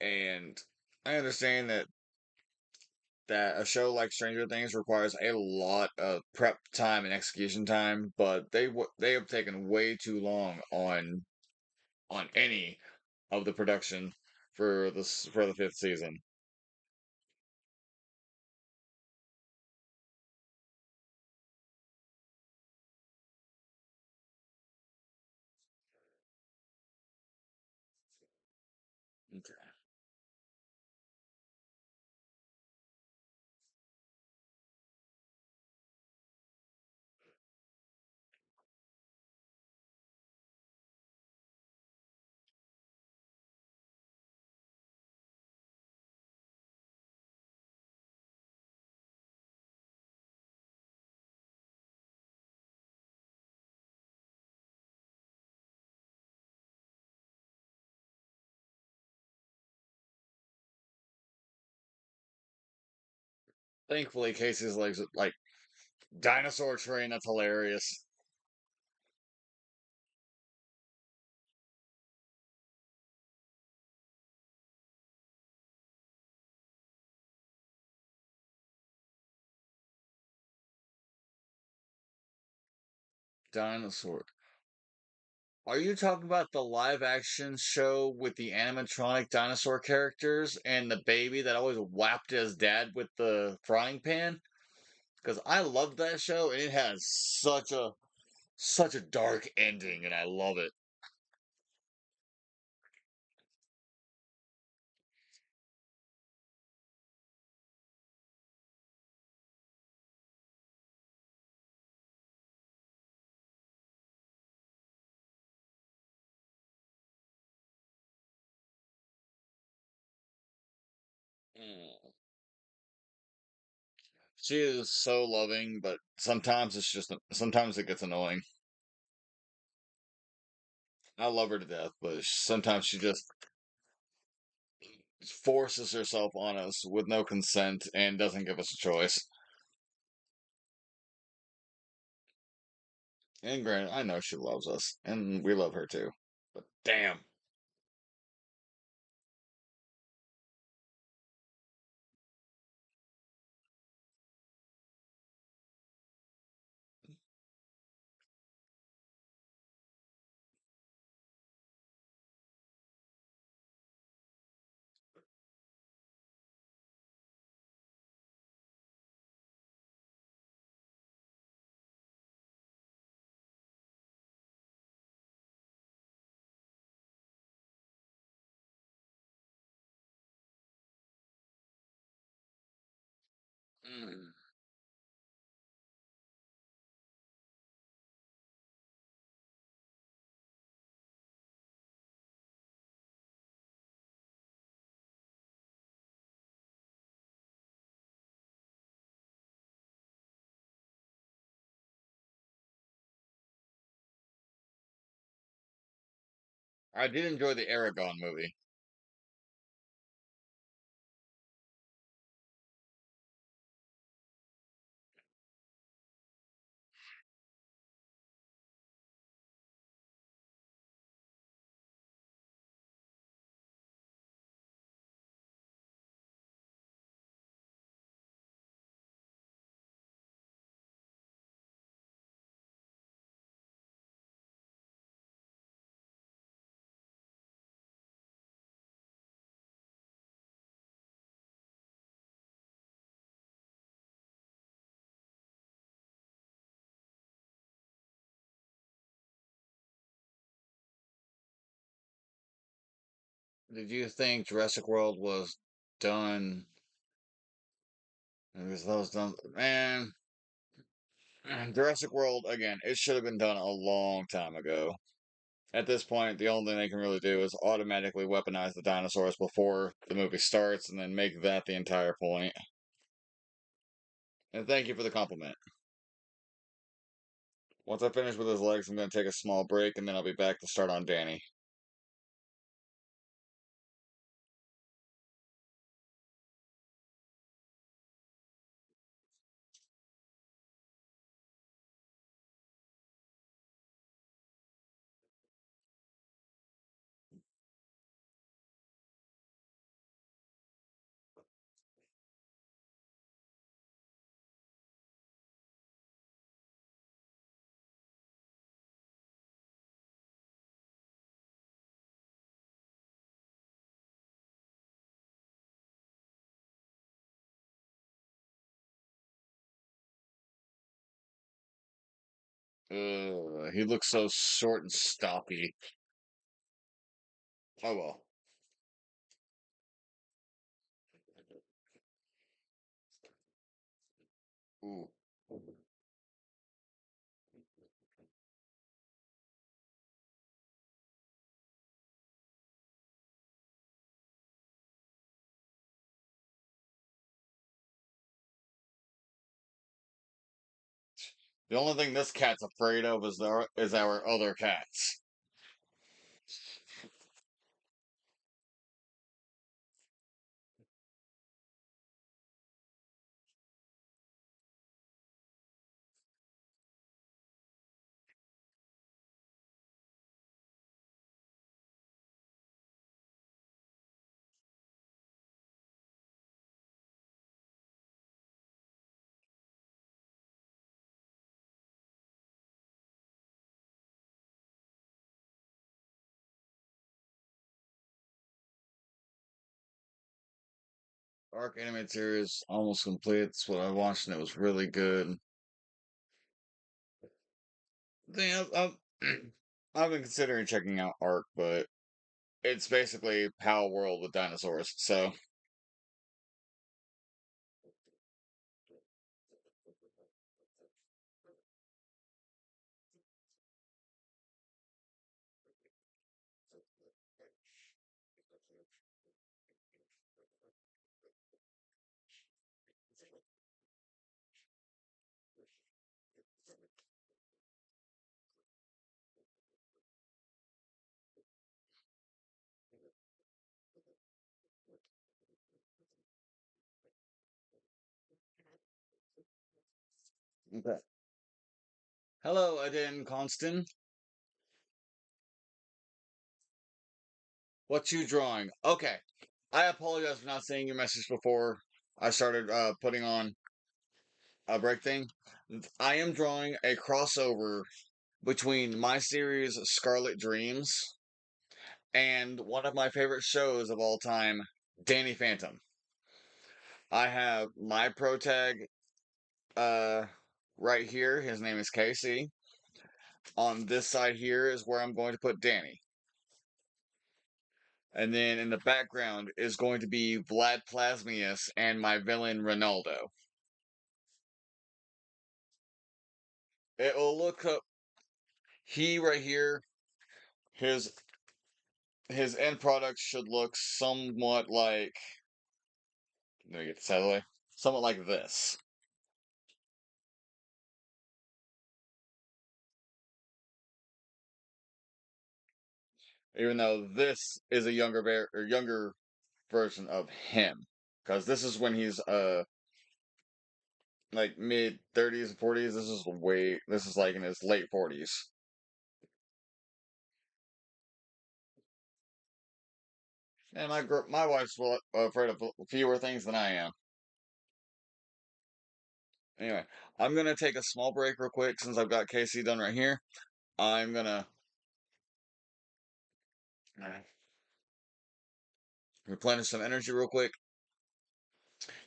And I understand that a show like Stranger Things requires a lot of prep time and execution time, but they have taken way too long on any of the production for the fifth season. Okay. Thankfully, Casey's like dinosaur train. That's hilarious. Dinosaur. Are you talking about the live action show with the animatronic dinosaur characters and the baby that always whapped his dad with the frying pan? Because I love that show and it has such a dark ending and I love it. Mm. She is so loving, but sometimes it gets annoying. I love her to death, but sometimes she just forces herself on us with no consent and doesn't give us a choice. And granted, I know she loves us, and we love her too. But damn. Mm. I did enjoy the Aragon movie. Did you think Jurassic World was done? Because that was done, man. Jurassic World again. It should have been done a long time ago. At this point, the only thing they can really do is automatically weaponize the dinosaurs before the movie starts, and then make that the entire point. And thank you for the compliment. Once I finish with his legs, I'm going to take a small break, and then I'll be back to start on Danny. He looks so short and stocky. Oh well. Ooh. The only thing this cat's afraid of is our other cats. Arc animated series almost complete. It's what I watched and it was really good. I've been considering checking out Arc, but it's basically Pal World with dinosaurs. So, okay. Hello, Aden Constant. What you drawing? Okay. I apologize for not seeing your message before I started putting on a break thing. I am drawing a crossover between my series Scarlet Dreams and one of my favorite shows of all time, Danny Phantom. I have my pro tag uh, right here. His name is Casey. On this side here is where I'm going to put Danny. And then in the background is going to be Vlad Plasmius and my villain Ronaldo. It will look up he right here. His his end product should look somewhat like. Let me get this out of the way. Somewhat like this. Even though this is a younger version of him, because this is when he's like mid 30s and 40s. This is like in his late 40s. And my wife's afraid of fewer things than I am. Anyway, I'm gonna take a small break real quick since I've got Casey done right here. I'm gonna replenish some energy real quick.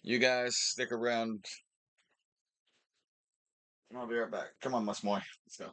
You guys stick around. I'll be right back. Come on, Musmoy. Let's go.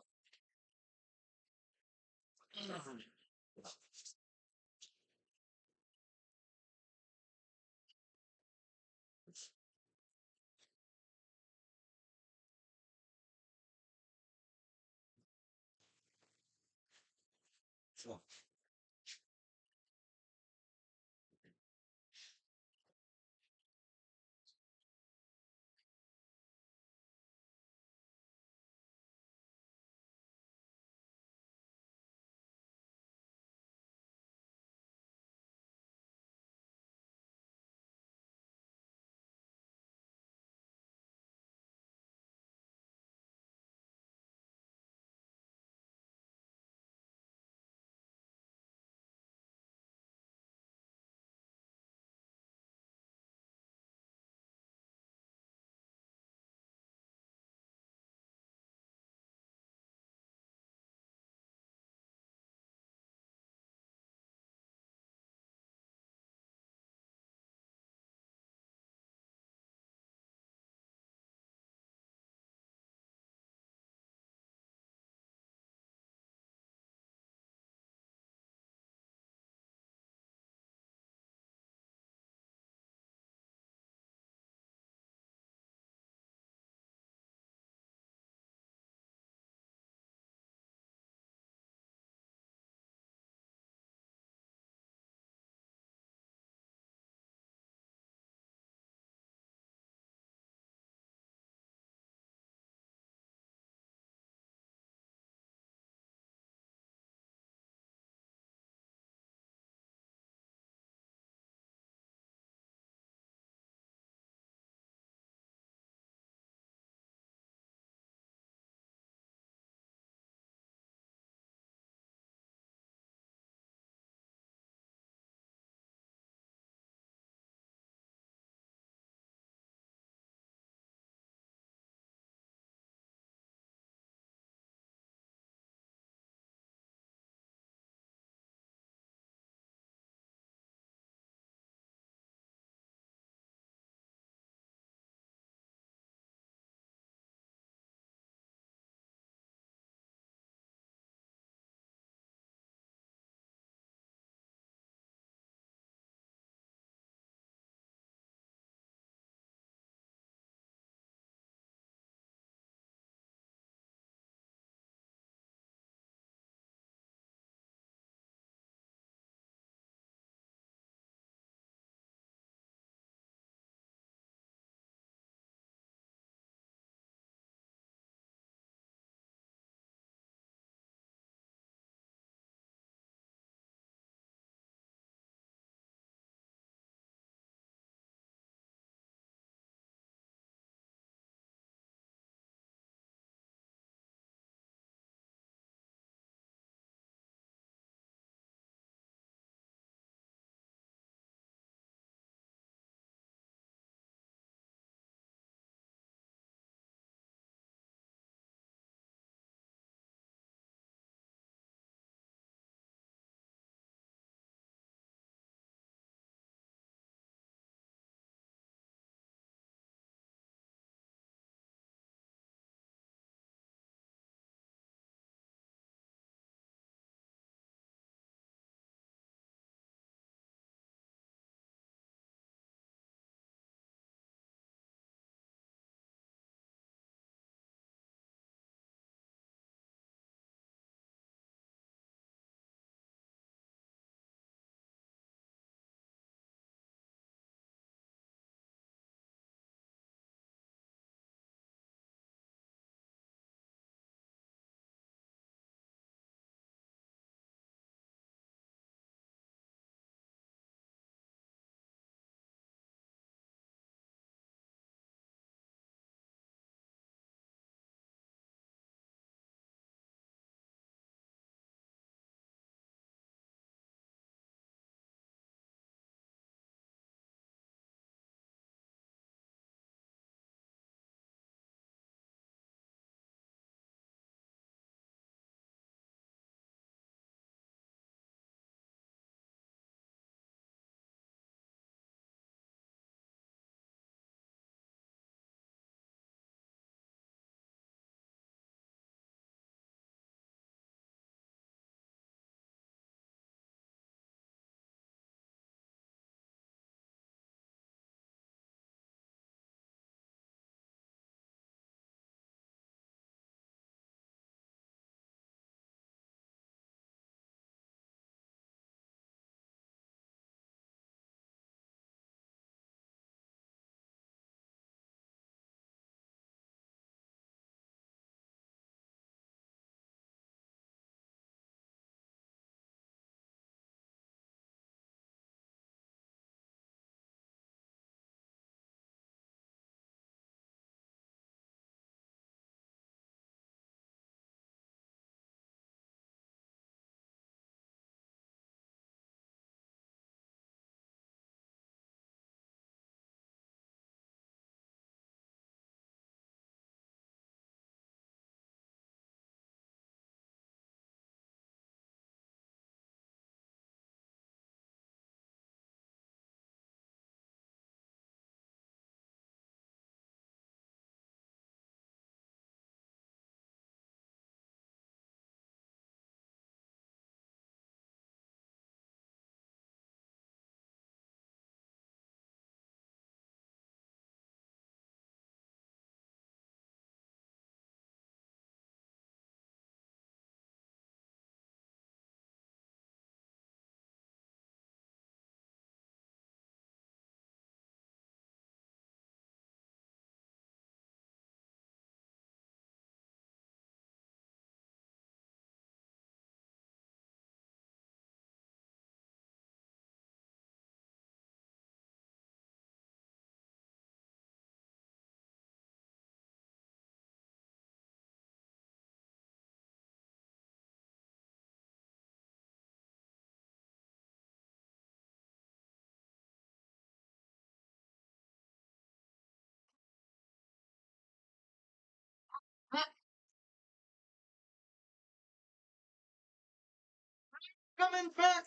Coming back.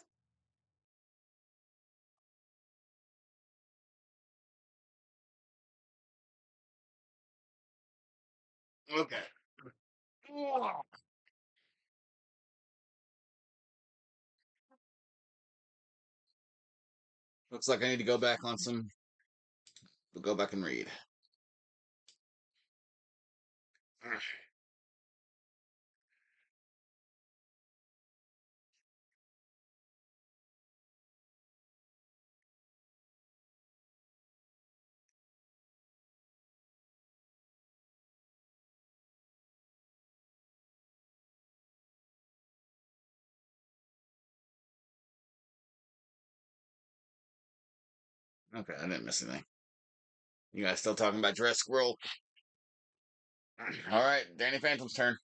Okay. Looks like I need to go back on some. We'll go back and read. Okay, I didn't miss anything. You guys still talking about Jurassic World? All right, Danny Phantom's turn.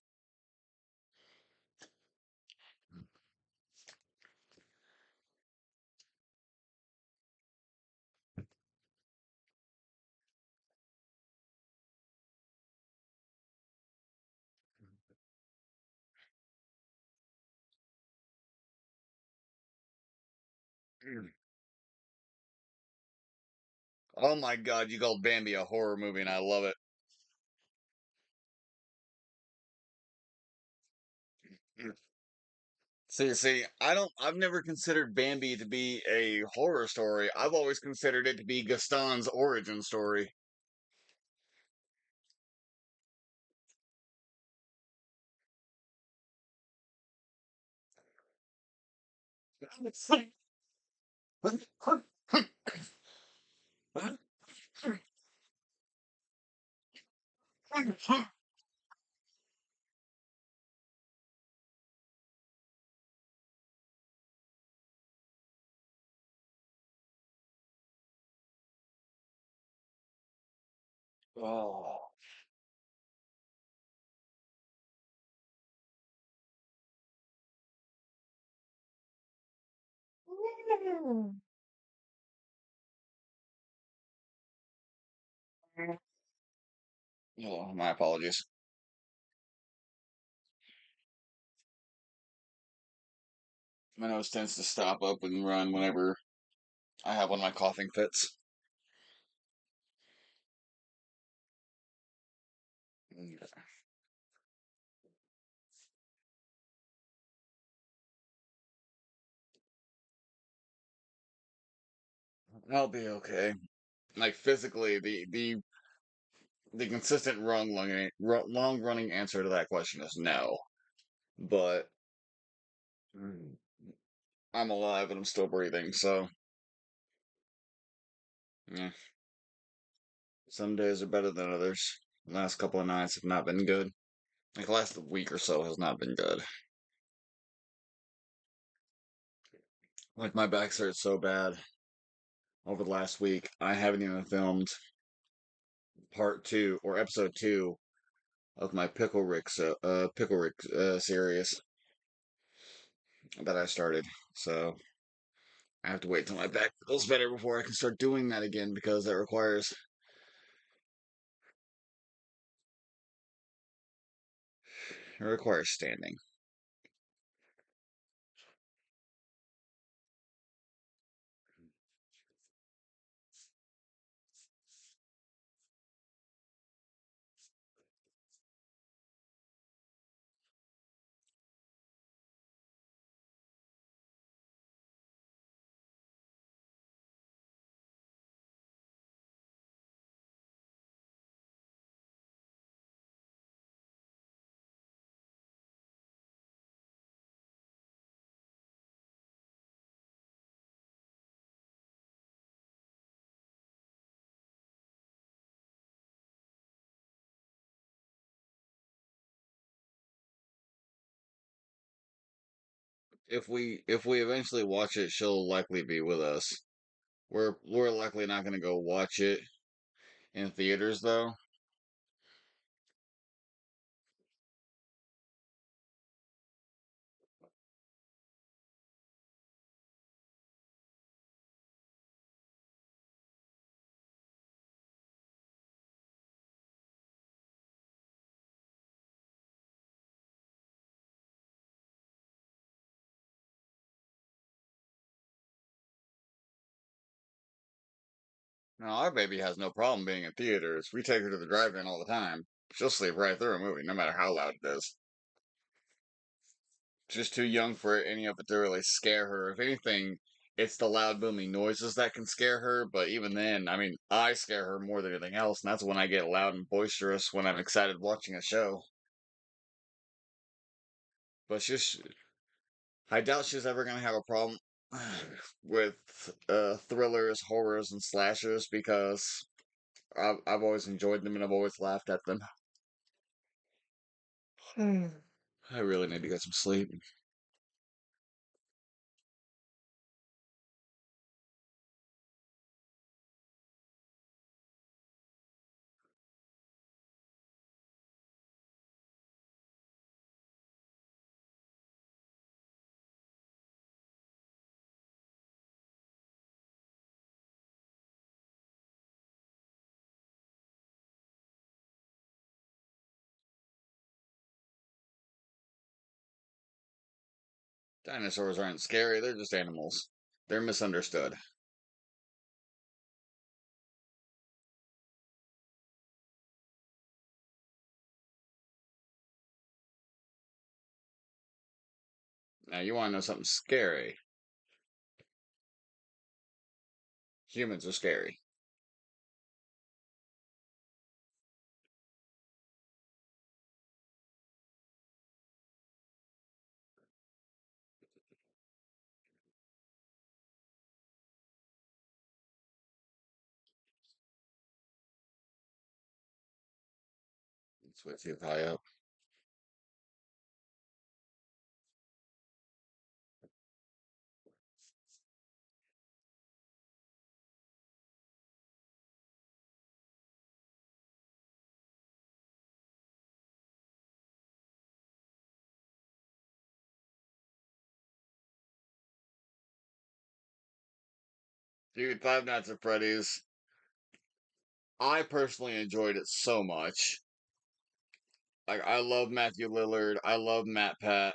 Oh my God, you called Bambi a horror movie, and I love it. See, I've never considered Bambi to be a horror story. I've always considered it to be Gaston's origin story. Oh. Oh, my apologies. My nose tends to stop up and run whenever I have one of my coughing fits. I'll be okay. Like physically, the consistent long running answer to that question is no. But I'm alive and I'm still breathing, so yeah. Some days are better than others. The last couple of nights have not been good. Like the last week or so has not been good. Like my back hurts so bad over the last week. I haven't even filmed part two or episode two of my Pickle Rick series that I started. So I have to wait till my back feels better before I can start doing that again because that requires standing. If we eventually watch it, she'll likely be with us. We're likely not gonna go watch it in theaters though. No, our baby has no problem being in theaters. We take her to the drive-in all the time. She'll sleep right through a movie, no matter how loud it is. She's too young for any of it to really scare her. If anything, it's the loud booming noises that can scare her, but even then, I mean, I scare her more than anything else, and that's when I get loud and boisterous when I'm excited watching a show. But she's, I doubt she's ever gonna have a problem with thrillers, horrors, and slashers because I've always enjoyed them and I've always laughed at them. I really need to get some sleep. Dinosaurs aren't scary, they're just animals. They're misunderstood. Now, you want to know something scary? Humans are scary. It's way too high up. Dude, Five Nights at Freddy's, I personally enjoyed it so much. Like, I love Matthew Lillard, I love Matt Pat,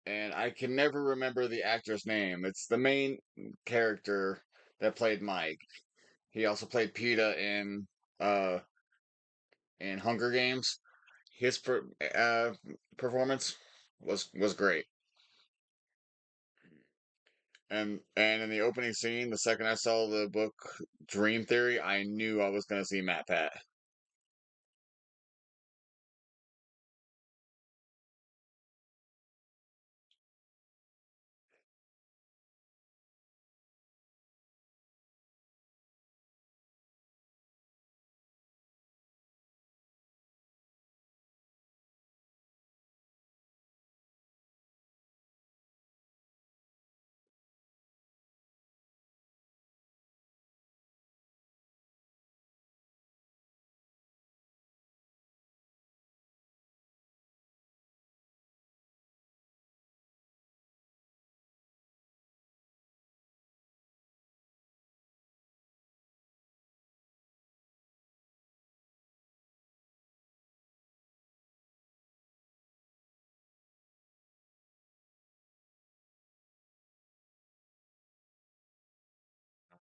and I can never remember the actor's name. It's the main character that played Mike. He also played PETA uh in Hunger Games. His performance was great. And in the opening scene, the second I saw the book Dream Theory, I knew I was going to see Matt Pat.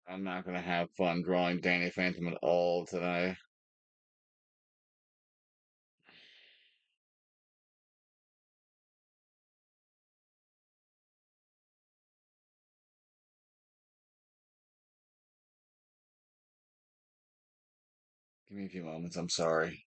I'm not going to have fun drawing Danny Phantom at all today. Give me a few moments. I'm sorry.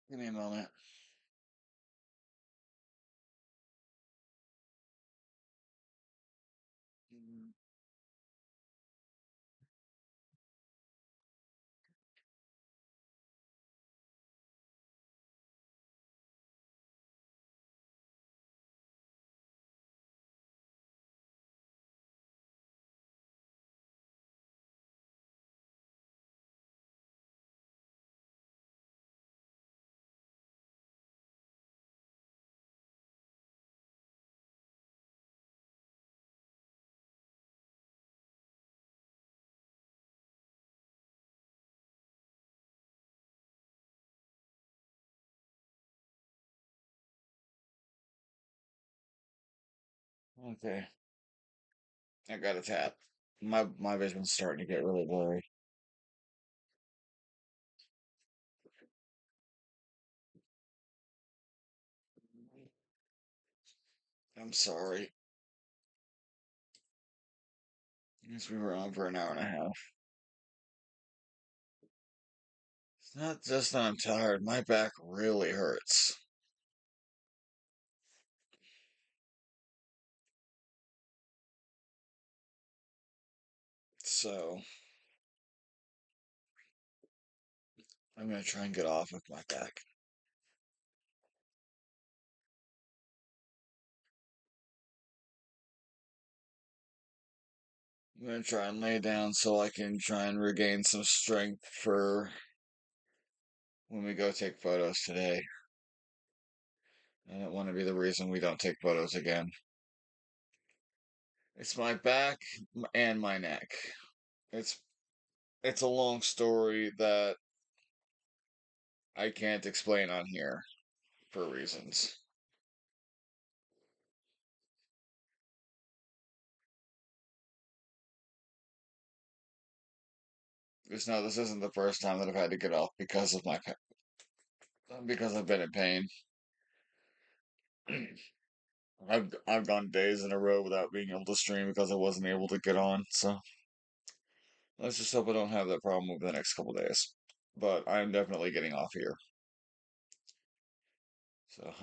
Give me a moment. Okay, I got a tap. My vision's starting to get really blurry. I'm sorry. I guess we were on for an hour and a half. It's not just that I'm tired. My back really hurts. So I'm gonna try and get off with my back. I'm gonna try and lay down so I can try and regain some strength for when we go take photos today. I don't want to be the reason we don't take photos again. It's my back and my neck. It's it's a long story that I can't explain on here for reasons. Just know this isn't the first time that I've had to get off because of because I've been in pain. I've gone days in a row without being able to stream because I wasn't able to get on. So let's just hope I don't have that problem over the next couple days. But I'm definitely getting off here. So